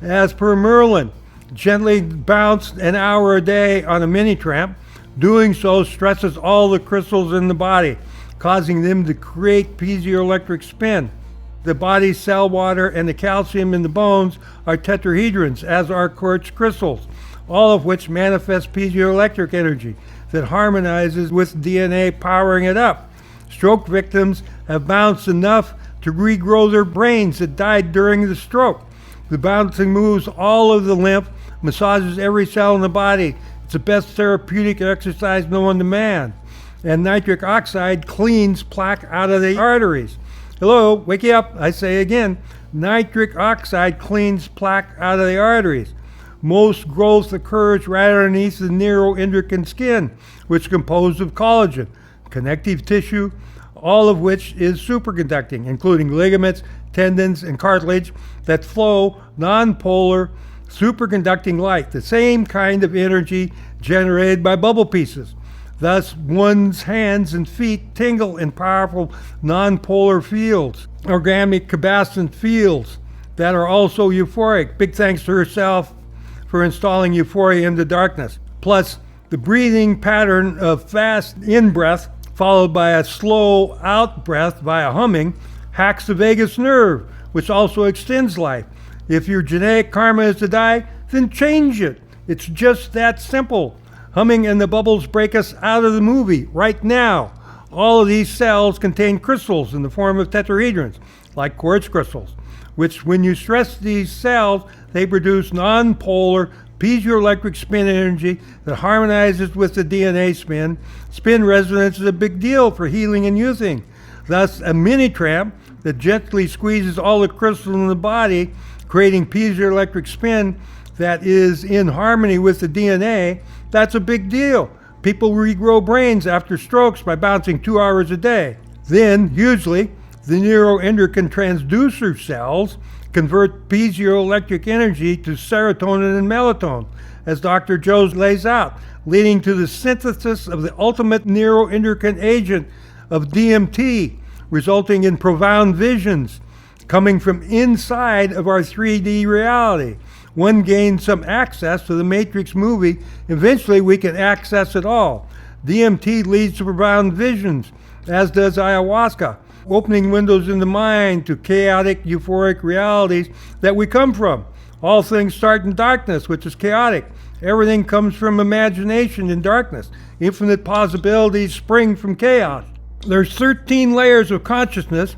As per Merlin, gently bounce an hour a day on a mini-tramp. Doing so stresses all the crystals in the body, causing them to create piezoelectric spin. The body's cell water and the calcium in the bones are tetrahedrons, as are quartz crystals, all of which manifest piezoelectric energy that harmonizes with DNA powering it up. Stroke victims have bounced enough to regrow their brains that died during the stroke. The bouncing moves all of the lymph, massages every cell in the body. It's the best therapeutic exercise known to man. And nitric oxide cleans plaque out of the arteries. Hello, wake you up, I say again. Nitric oxide cleans plaque out of the arteries. Most growth occurs right underneath the neuroendocrine skin, which is composed of collagen, connective tissue, all of which is superconducting, including ligaments, tendons, and cartilage that flow nonpolar superconducting light, the same kind of energy generated by bubble pieces. Thus, one's hands and feet tingle in powerful nonpolar fields, organic Cabastan fields that are also euphoric. Big thanks to herself for installing euphoria into darkness. Plus, the breathing pattern of fast in-breath followed by a slow out-breath via humming hacks the vagus nerve, which also extends life. If your genetic karma is to die, then change it. It's just that simple. Humming and the bubbles break us out of the movie right now. All of these cells contain crystals in the form of tetrahedrons, like quartz crystals, which when you stress these cells, they produce nonpolar piezoelectric spin energy that harmonizes with the DNA spin. Spin resonance is a big deal for healing and youthing. Thus, a mini tramp that gently squeezes all the crystals in the body, creating piezoelectric spin that is in harmony with the DNA, that's a big deal. People regrow brains after strokes by bouncing 2 hours a day. Then, hugely, the neuroendocrine transducer cells convert piezoelectric energy to serotonin and melatonin, as Dr. Joes lays out, leading to the synthesis of the ultimate neuroendocrine agent of DMT, resulting in profound visions coming from inside of our 3D reality. One gains some access to the Matrix movie. Eventually, we can access it all. DMT leads to profound visions, as does ayahuasca, opening windows in the mind to chaotic, euphoric realities that we come from. All things start in darkness, which is chaotic. Everything comes from imagination in darkness. Infinite possibilities spring from chaos. There's 13 layers of consciousness,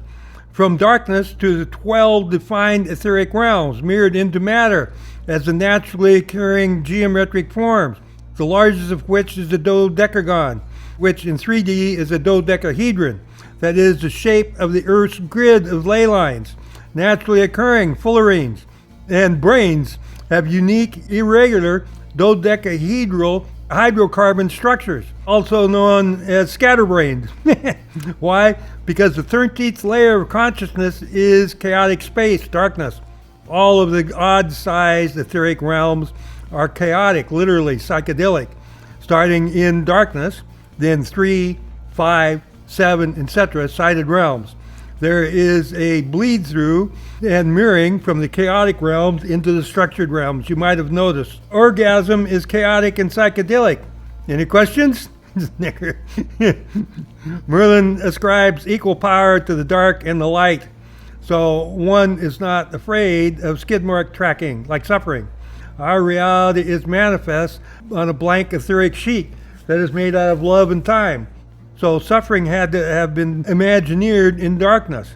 from darkness to the 12 defined etheric realms, mirrored into matter as the naturally occurring geometric forms, the largest of which is the dodecagon, which in 3D is a dodecahedron, that is the shape of the Earth's grid of ley lines. Naturally occurring fullerenes and brains have unique, irregular, dodecahedral hydrocarbon structures, also known as scatterbrains. Why? Because the 13th layer of consciousness is chaotic space, darkness. All of the odd-sized etheric realms are chaotic, literally psychedelic, starting in darkness, then 3, 5, 7, etc. sided realms. There is a bleed through and mirroring from the chaotic realms into the structured realms. You might have noticed. Orgasm is chaotic and psychedelic. Any questions? Merlin ascribes equal power to the dark and the light. So one is not afraid of skid mark tracking, like suffering. Our reality is manifest on a blank etheric sheet that is made out of love and time. So suffering had to have been imagineered in darkness,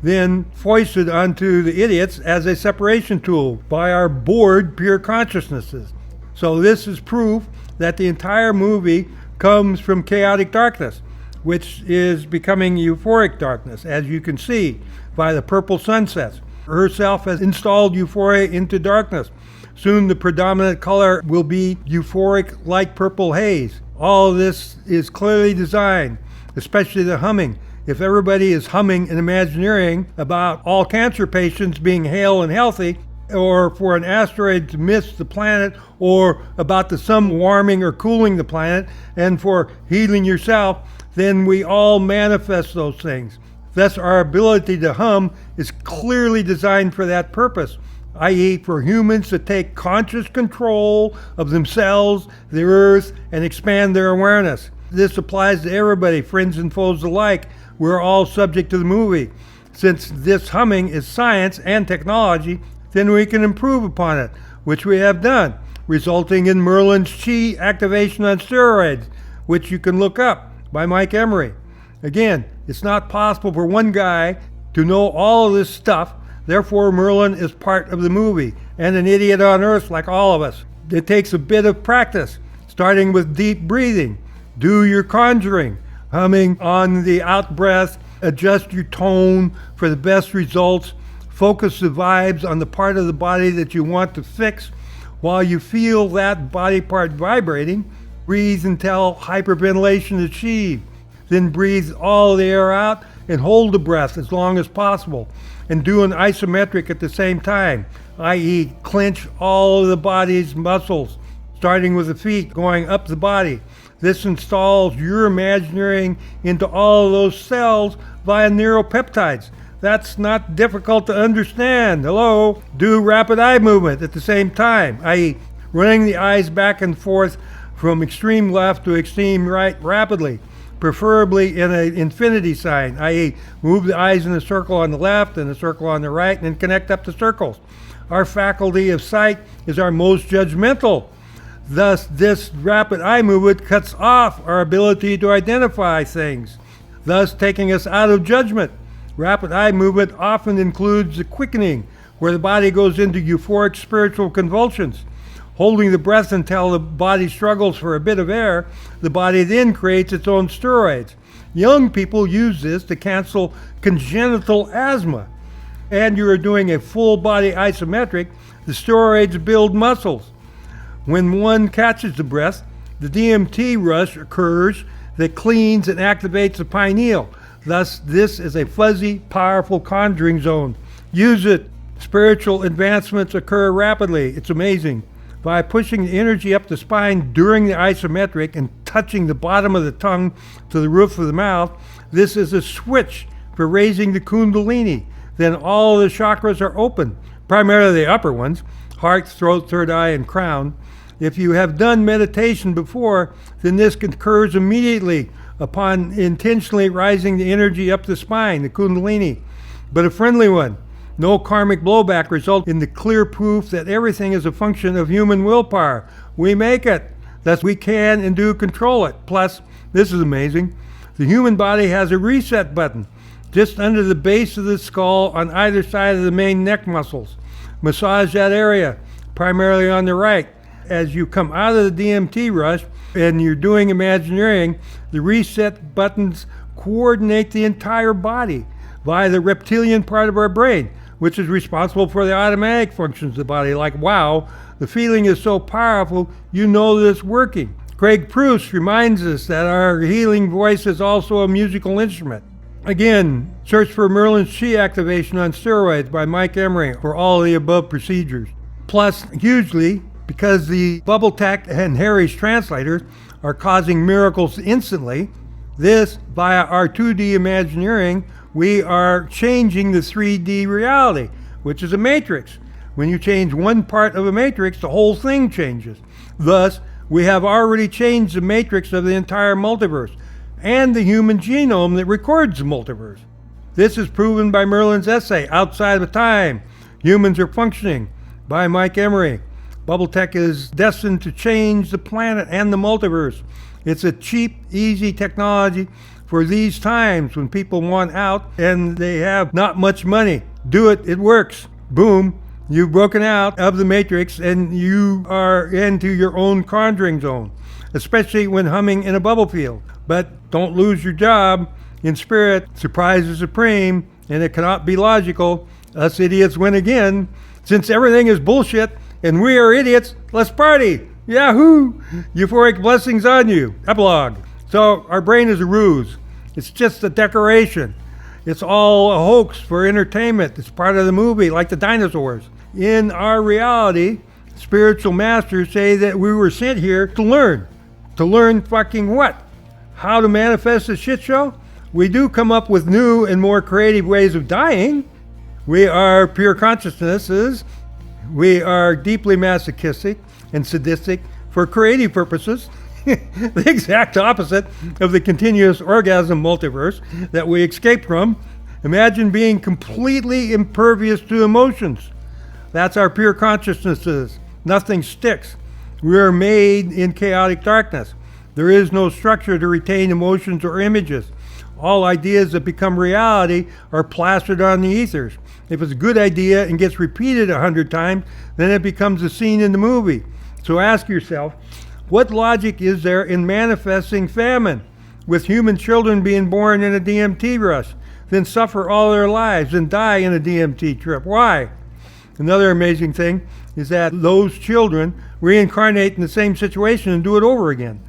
then foisted onto the idiots as a separation tool by our bored pure consciousnesses. So this is proof that the entire movie comes from chaotic darkness, which is becoming euphoric darkness, as you can see by the purple sunsets. Herself has installed euphoria into darkness. Soon the predominant color will be euphoric light purple haze. All of this is clearly designed, especially the humming. If everybody is humming and imagineering about all cancer patients being hale and healthy, or for an asteroid to miss the planet, or about the sun warming or cooling the planet, and for healing yourself, then we all manifest those things. Thus, our ability to hum is clearly designed for that purpose, i.e. for humans to take conscious control of themselves, the earth, and expand their awareness. This applies to everybody, friends and foes alike. We're all subject to the movie. Since this humming is science and technology, then we can improve upon it, which we have done, resulting in Merlin's chi activation on steroids, which you can look up by Mike Emery. Again, it's not possible for one guy to know all of this stuff. Therefore, Merlin is part of the movie and an idiot on earth like all of us. It takes a bit of practice, starting with deep breathing. Do your conjuring, humming on the out breath, adjust your tone for the best results, focus the vibes on the part of the body that you want to fix. While you feel that body part vibrating, breathe until hyperventilation is achieved. Then breathe all the air out and hold the breath as long as possible. And do an isometric at the same time, i.e. clench all of the body's muscles, starting with the feet, going up the body. This installs your imagineering into all of those cells via neuropeptides. That's not difficult to understand. Hello? Do rapid eye movement at the same time, i.e. running the eyes back and forth from extreme left to extreme right rapidly, preferably in an infinity sign, i.e. move the eyes in a circle on the left and a circle on the right and then connect up the circles. Our faculty of sight is our most judgmental. Thus, this rapid eye movement cuts off our ability to identify things, thus taking us out of judgment. Rapid eye movement often includes the quickening, where the body goes into euphoric spiritual convulsions. Holding the breath until the body struggles for a bit of air, the body then creates its own steroids. Young people use this to cancel congenital asthma. And you are doing a full body isometric, the steroids build muscles. When one catches the breath, the DMT rush occurs that cleans and activates the pineal. Thus, this is a fuzzy, powerful conjuring zone. Use it. Spiritual advancements occur rapidly. It's amazing. By pushing the energy up the spine during the isometric and touching the bottom of the tongue to the roof of the mouth, this is a switch for raising the kundalini. Then all the chakras are open, primarily the upper ones, heart, throat, third eye, and crown. If you have done meditation before, then this occurs immediately upon intentionally rising the energy up the spine, the kundalini, but a friendly one. No karmic blowback results in the clear proof that everything is a function of human willpower. We make it. Thus we can and do control it. Plus, this is amazing, the human body has a reset button just under the base of the skull on either side of the main neck muscles. Massage that area, primarily on the right. As you come out of the DMT rush and you're doing Imagineering, the reset buttons coordinate the entire body via the reptilian part of our brain, which is responsible for the automatic functions of the body. Like, wow, the feeling is so powerful, you know that it's working. Craig Proust reminds us that our healing voice is also a musical instrument. Again, search for Merlin's Chi activation on steroids by Mike Emery for all of the above procedures. Plus, hugely, because the Bubble Tech and Harry's translators are causing miracles instantly, this, via our 2D Imagineering, we are changing the 3D reality, which is a matrix. When you change one part of a matrix, the whole thing changes. Thus, we have already changed the matrix of the entire multiverse and the human genome that records the multiverse. This is proven by Merlin's essay, Outside of Time, Humans Are Functioning, by Mike Emery. Bubble Tech is destined to change the planet and the multiverse. It's a cheap, easy technology for these times when people want out and they have not much money. Do it, it works. Boom, you've broken out of the matrix and you are into your own conjuring zone, especially when humming in a bubble field. But don't lose your job. In spirit, surprise is supreme and it cannot be logical. Us idiots win again. Since everything is bullshit and we are idiots, let's party. Yahoo! Euphoric blessings on you. Epilogue. So our brain is a ruse. It's just a decoration. It's all a hoax for entertainment. It's part of the movie, like the dinosaurs. In our reality, spiritual masters say that we were sent here to learn. To learn fucking what? How to manifest a shit show? We do come up with new and more creative ways of dying. We are pure consciousnesses. We are deeply masochistic and sadistic for creative purposes. The exact opposite of the continuous orgasm multiverse that we escaped from Imagine being completely impervious to emotions. That's our pure consciousnesses. Nothing sticks. We are made in chaotic darkness. There is no structure to retain emotions or images. All ideas that become reality are plastered on the ethers. If it's a good idea and gets repeated 100 times, then it becomes a scene in the movie. So ask yourself, what logic is there in manifesting famine, with human children being born in a DMT rush, then suffer all their lives and die in a DMT trip? Why? Another amazing thing is that those children reincarnate in the same situation and do it over again.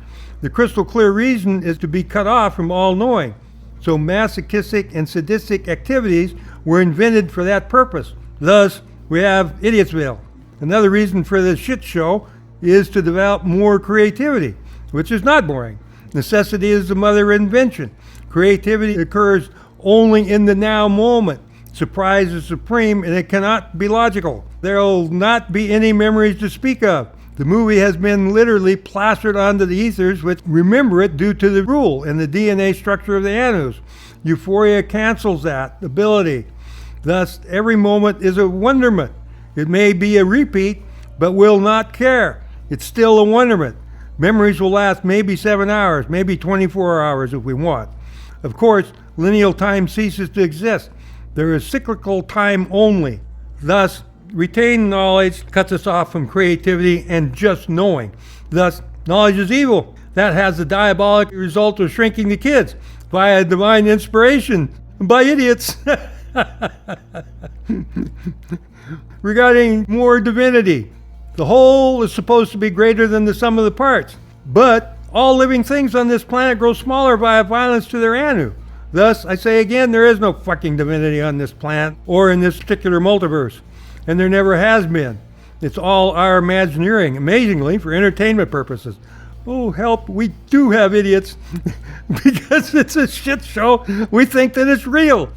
The crystal clear reason is to be cut off from all knowing. So masochistic and sadistic activities were invented for that purpose. Thus, we have Idiotsville. Another reason for this shit show is to develop more creativity, which is not boring. Necessity is the mother of invention. Creativity occurs only in the now moment. Surprise is supreme, and it cannot be logical. There will not be any memories to speak of. The movie has been literally plastered onto the ethers, which remember it due to the rule in the DNA structure of the anus. Euphoria cancels that ability. Thus, every moment is a wonderment. It may be a repeat, but we'll not care. It's still a wonderment. Memories will last maybe 7 hours, maybe 24 hours if we want. Of course, lineal time ceases to exist. There is cyclical time only. Thus, retained knowledge cuts us off from creativity and just knowing. Thus, knowledge is evil. That has the diabolic result of shrinking the kids via divine inspiration by idiots. Regarding more divinity, the whole is supposed to be greater than the sum of the parts. But all living things on this planet grow smaller via violence to their anu. Thus, I say again, there is no fucking divinity on this planet or in this particular multiverse. And there never has been. It's all our imagineering, amazingly, for entertainment purposes. Oh, help, we do have idiots. Because it's a shit show, we think that it's real.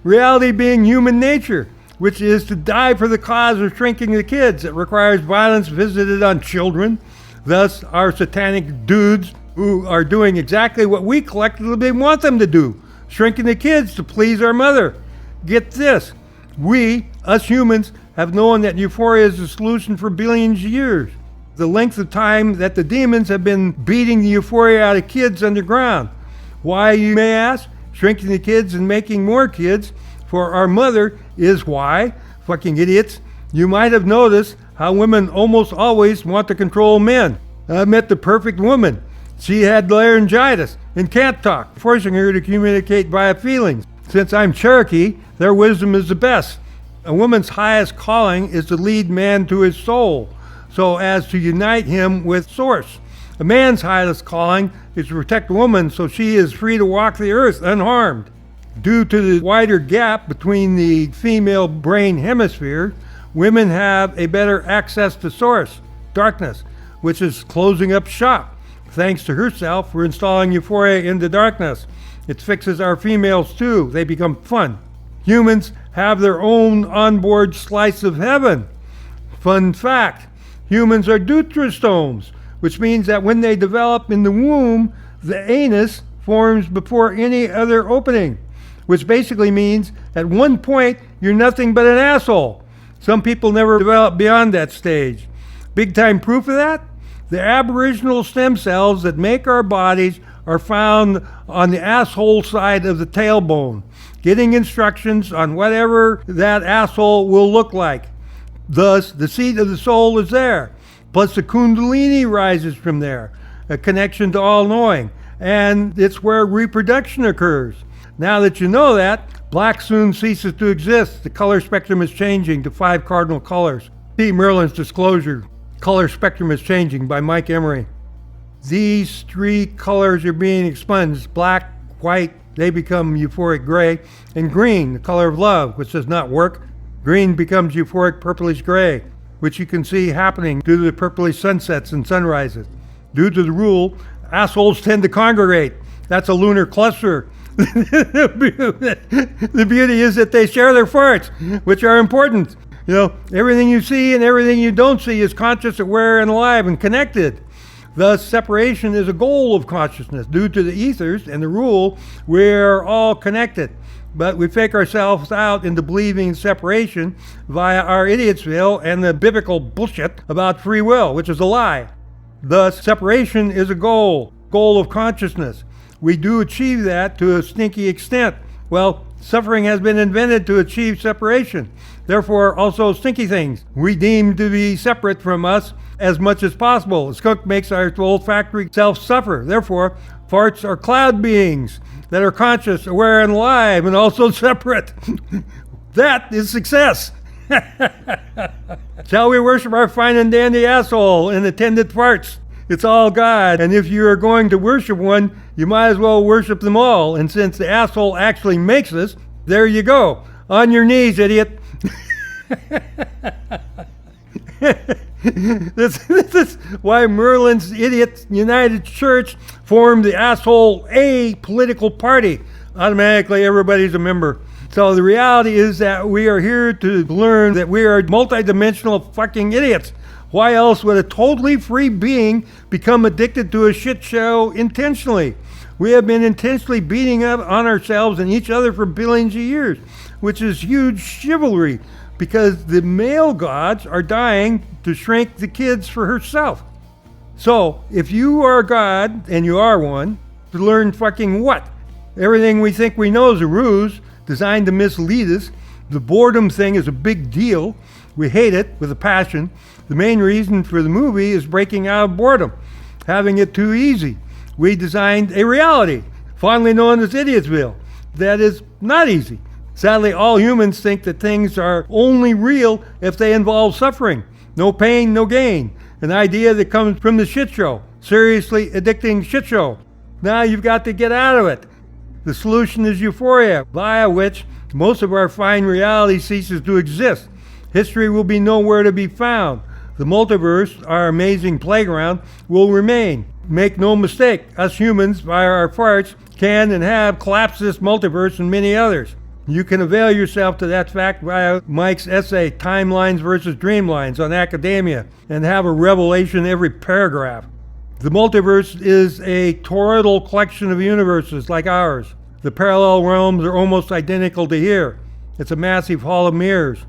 Reality being human nature, which is to die for the cause of shrinking the kids. It requires violence visited on children. Thus, our satanic dudes who are doing exactly what we collectively want them to do, shrinking the kids to please our mother. Get this, we, us humans, have known that euphoria is the solution for billions of years. The length of time that the demons have been beating the euphoria out of kids underground. Why, you may ask? Shrinking the kids and making more kids for our mother is why, fucking idiots. You might have noticed how women almost always want to control men. I met the perfect woman. She had laryngitis and can't talk, forcing her to communicate via feelings. Since I'm Cherokee, their wisdom is the best. A woman's highest calling is to lead man to his soul, so as to unite him with Source. A man's highest calling is to protect a woman so she is free to walk the earth unharmed. Due to the wider gap between the female brain hemisphere, women have a better access to Source, darkness, which is closing up shop. Thanks to herself, we're installing euphoria into darkness. It fixes our females too. They become fun. Humans have their own onboard slice of heaven. Fun fact, humans are deuterostomes, which means that when they develop in the womb, the anus forms before any other opening, which basically means at one point you're nothing but an asshole. Some people never develop beyond that stage. Big time proof of that? The aboriginal stem cells that make our bodies are found on the asshole side of the tailbone, getting instructions on whatever that asshole will look like. Thus, the seat of the soul is there. Plus the kundalini rises from there, a connection to all-knowing, and it's where reproduction occurs. Now that you know that, black soon ceases to exist. The color spectrum is changing to 5 cardinal colors. See Merlin's disclosure, Color Spectrum is Changing by Mike Emery. These 3 colors are being expunged. Black, white, they become euphoric gray, and green, the color of love, which does not work. Green becomes euphoric purplish gray, which you can see happening due to the purplish sunsets and sunrises. Due to the rule, assholes tend to congregate. That's a lunar cluster. The beauty is that they share their farts, which are important. Everything you see and everything you don't see is conscious, aware, and alive and connected. Thus, separation is a goal of consciousness. Due to the ethers and the rule, we're all connected. but we fake ourselves out into believing in separation via our idiotsville and the biblical bullshit about free will, which is a lie. Thus, separation is a goal of consciousness. We do achieve that to a stinky extent. Well, suffering has been invented to achieve separation. Therefore, also stinky things we deem to be separate from us as much as possible. A skunk makes our olfactory self suffer. Therefore, farts are cloud beings that are conscious, aware, and alive, and also separate. That is success. Shall we worship our fine and dandy asshole and attendant farts? It's all God, and if you are going to worship one, you might as well worship them all. And since the asshole actually makes us, there you go. On your knees, idiot. This is why Merlin's Idiot United Church formed the asshole A political party. Automatically, everybody's a member. So the reality is that we are here to learn that we are multidimensional fucking idiots. Why else would a totally free being become addicted to a shit show intentionally? We have been intentionally beating up on ourselves and each other for billions of years, which is huge chivalry, because the male gods are dying to shrink the kids for herself. So, if you are a god, and you are one, to learn fucking what? Everything we think we know is a ruse, designed to mislead us. The boredom thing is a big deal. We hate it with a passion. The main reason for the movie is breaking out of boredom, having it too easy. We designed a reality, fondly known as Idiotsville, that is not easy. Sadly, all humans think that things are only real if they involve suffering. No pain, no gain. An idea that comes from the shit show. Seriously addicting shit show. Now you've got to get out of it. The solution is euphoria, via which most of our fine reality ceases to exist. History will be nowhere to be found. The multiverse, our amazing playground, will remain. Make no mistake, us humans, via our farts, can and have collapsed this multiverse and many others. You can avail yourself to that fact via Mike's essay, Timelines versus Dreamlines, on academia, and have a revelation every paragraph. The multiverse is a toroidal collection of universes like ours. The parallel realms are almost identical to here. It's a massive hall of mirrors.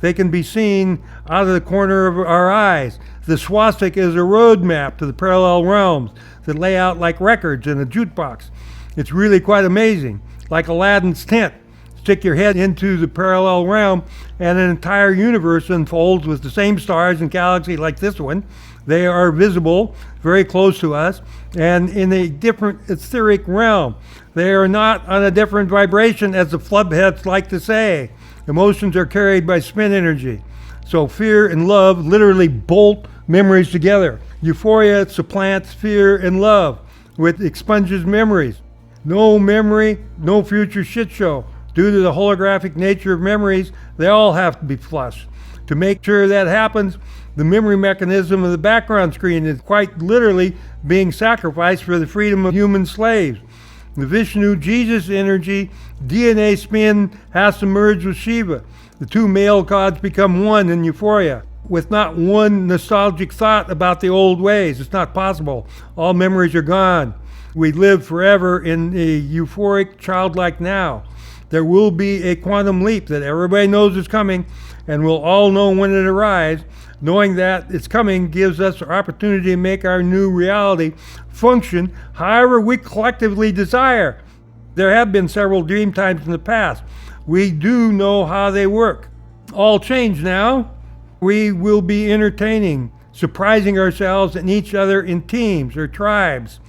They can be seen out of the corner of our eyes. The swastika is a roadmap to the parallel realms that lay out like records in a jukebox. It's really quite amazing, like Aladdin's tent. Stick your head into the parallel realm and an entire universe unfolds with the same stars and galaxies like this one. They are visible, very close to us, and in a different etheric realm. They are not on a different vibration, as the flubheads like to say. Emotions are carried by spin energy. So fear and love literally bolt memories together. Euphoria supplants fear and love, which expunges memories. No memory, no future shit show. Due to the holographic nature of memories, they all have to be flushed. To make sure that happens, the memory mechanism of the background screen is quite literally being sacrificed for the freedom of human slaves. The Vishnu Jesus energy DNA spin has to merge with Shiva. The two male gods become one in euphoria, with not one nostalgic thought about the old ways. It's not possible. All memories are gone. We live forever in a euphoric, childlike now. There will be a quantum leap that everybody knows is coming, and we'll all know when it arrives. Knowing that it's coming gives us the opportunity to make our new reality function however we collectively desire. There have been several dream times in the past. We do know how they work. All change now. We will be entertaining, surprising ourselves and each other in teams or tribes.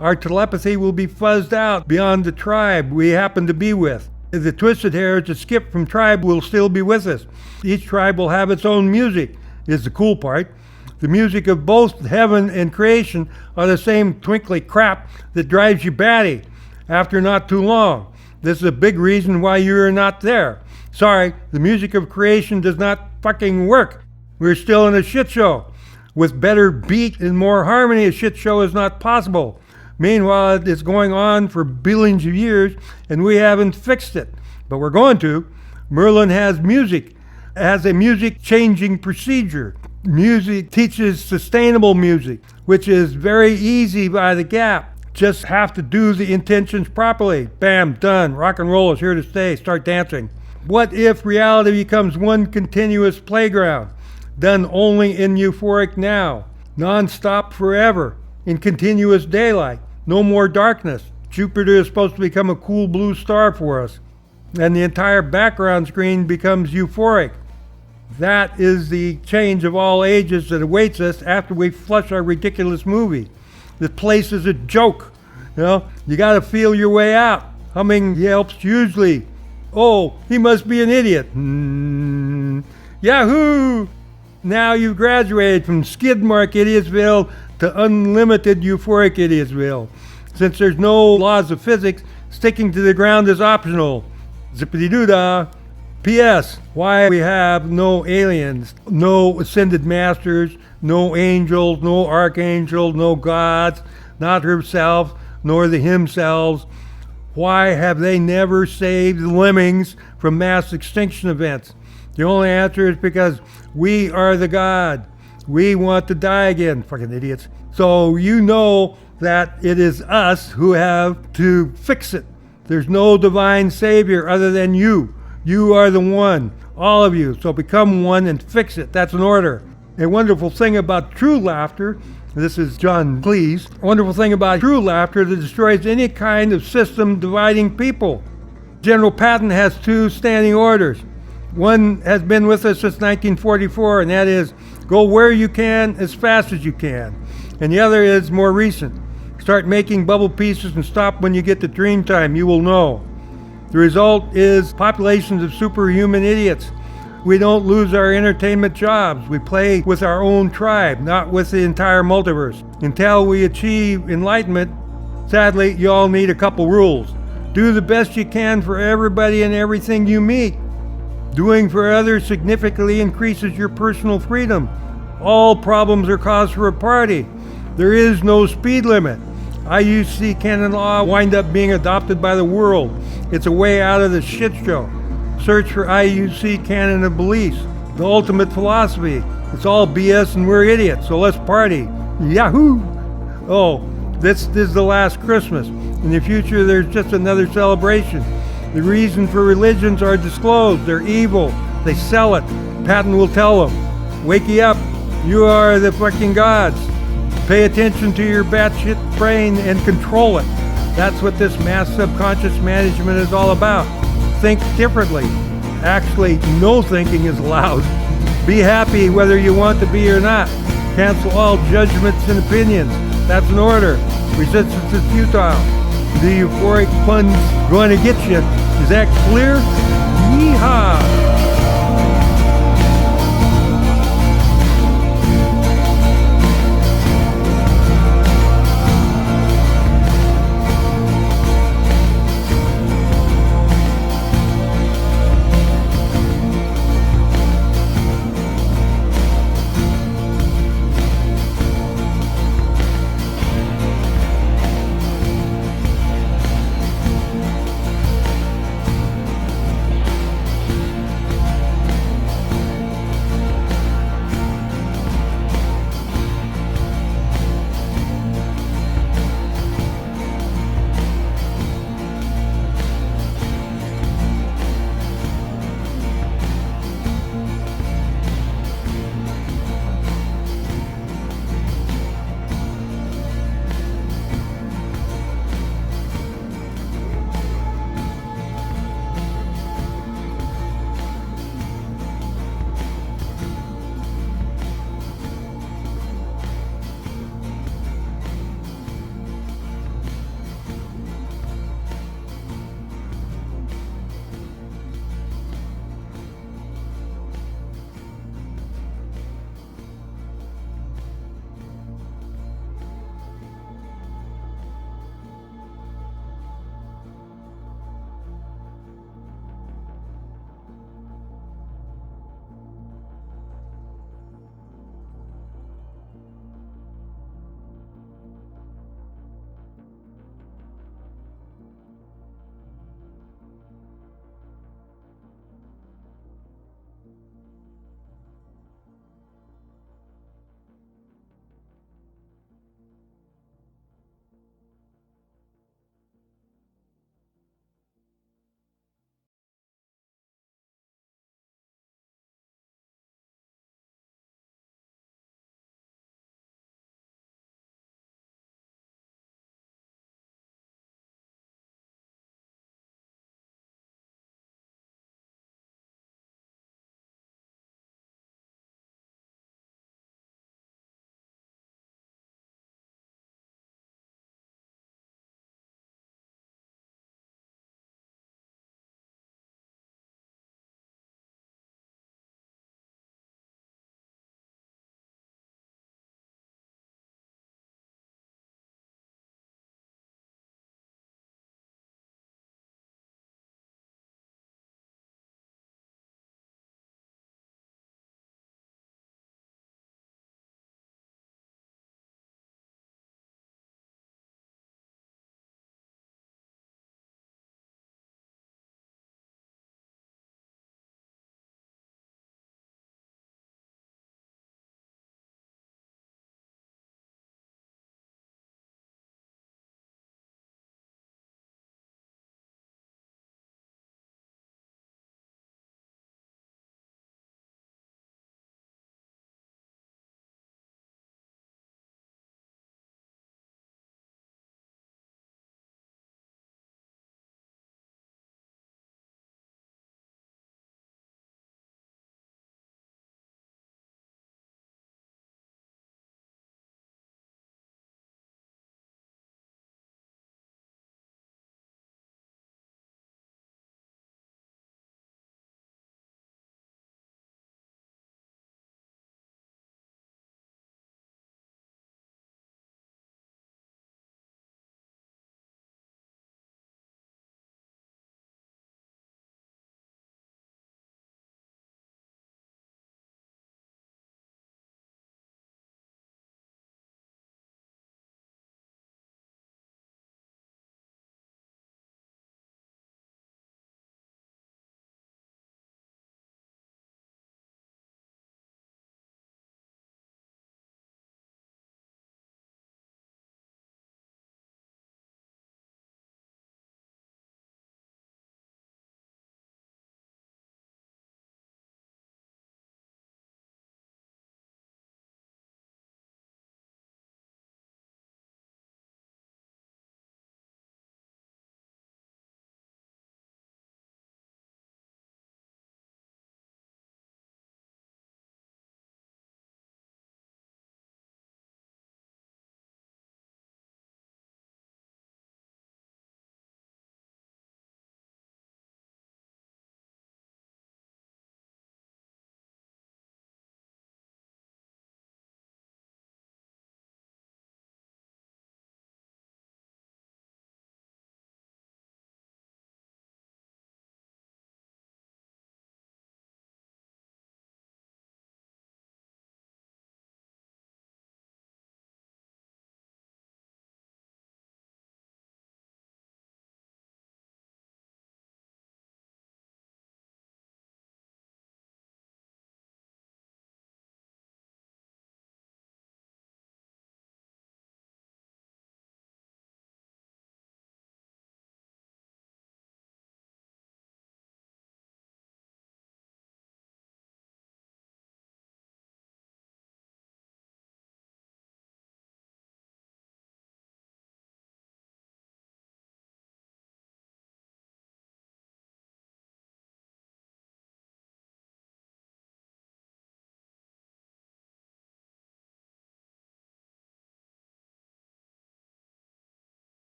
Our telepathy will be fuzzed out beyond the tribe we happen to be with. The twisted hairs that skip from tribe will still be with us. Each tribe will have its own music, is the cool part. The music of both heaven and creation are the same twinkly crap that drives you batty after not too long. This is a big reason why you're not there. Sorry, the music of creation does not fucking work. We're still in a shit show. With better beat and more harmony, a shit show is not possible. Meanwhile, it's going on for billions of years, and we haven't fixed it. But we're going to. Merlin has music, has a music-changing procedure. Music teaches sustainable music, which is very easy by the gap. just have to do the intentions properly. Bam, done. Rock and roll is here to stay. Start dancing. What if reality becomes one continuous playground, done only in euphoric now, non-stop forever, in continuous daylight, no more darkness? Jupiter is supposed to become a cool blue star for us, and the entire background screen becomes euphoric. That is the change of all ages that awaits us after we flush our ridiculous movie. The place is a joke. You got to feel your way out. Humming helps hugely. Oh, he must be an idiot. Yahoo! Now you've graduated from skid mark Idiotsville to unlimited euphoric Idiotsville. Since there's no laws of physics, sticking to the ground is optional. Zippity-doo-dah. P.S. Why we have no aliens, no ascended masters, no angels, no archangels, no gods, not herself, nor the himselves. Why have they never saved the lemmings from mass extinction events? The only answer is because we are the God. We want to die again, fucking idiots. So you know that it is us who have to fix it. There's no divine savior other than you. You are the one, all of you. So become one and fix it. That's an order. A wonderful thing about true laughter, this is John Cleese, a wonderful thing about true laughter that destroys any kind of system dividing people. General Patton has two standing orders. One has been with us since 1944, and that is go where you can as fast as you can. And the other is more recent. Start making bubble pieces and stop when you get to dream time. You will know. The result is populations of superhuman idiots. We don't lose our entertainment jobs. We play with our own tribe, not with the entire multiverse. Until we achieve enlightenment, sadly, you all need a couple rules. Do the best you can for everybody and everything you meet. Doing for others significantly increases your personal freedom. All problems are cause for a party. There is no speed limit. IUC canon law wind up being adopted by the world. It's a way out of the shit show. Search for IUC canon of beliefs, the ultimate philosophy. It's all BS and we're idiots, so let's party. Yahoo! Oh, this is the last Christmas. In the future, there's just another celebration. The reason for religions are disclosed. They're evil. They sell it. Patton will tell them. Wakey up. You are the fucking gods. Pay attention to your batshit brain and control it. That's what this mass subconscious management is all about. Think differently. Actually, no thinking is allowed. Be happy whether you want to be or not. Cancel all judgments and opinions. That's an order. Resistance is futile. The euphoric fun's going to get you. Is that clear? Yeehaw!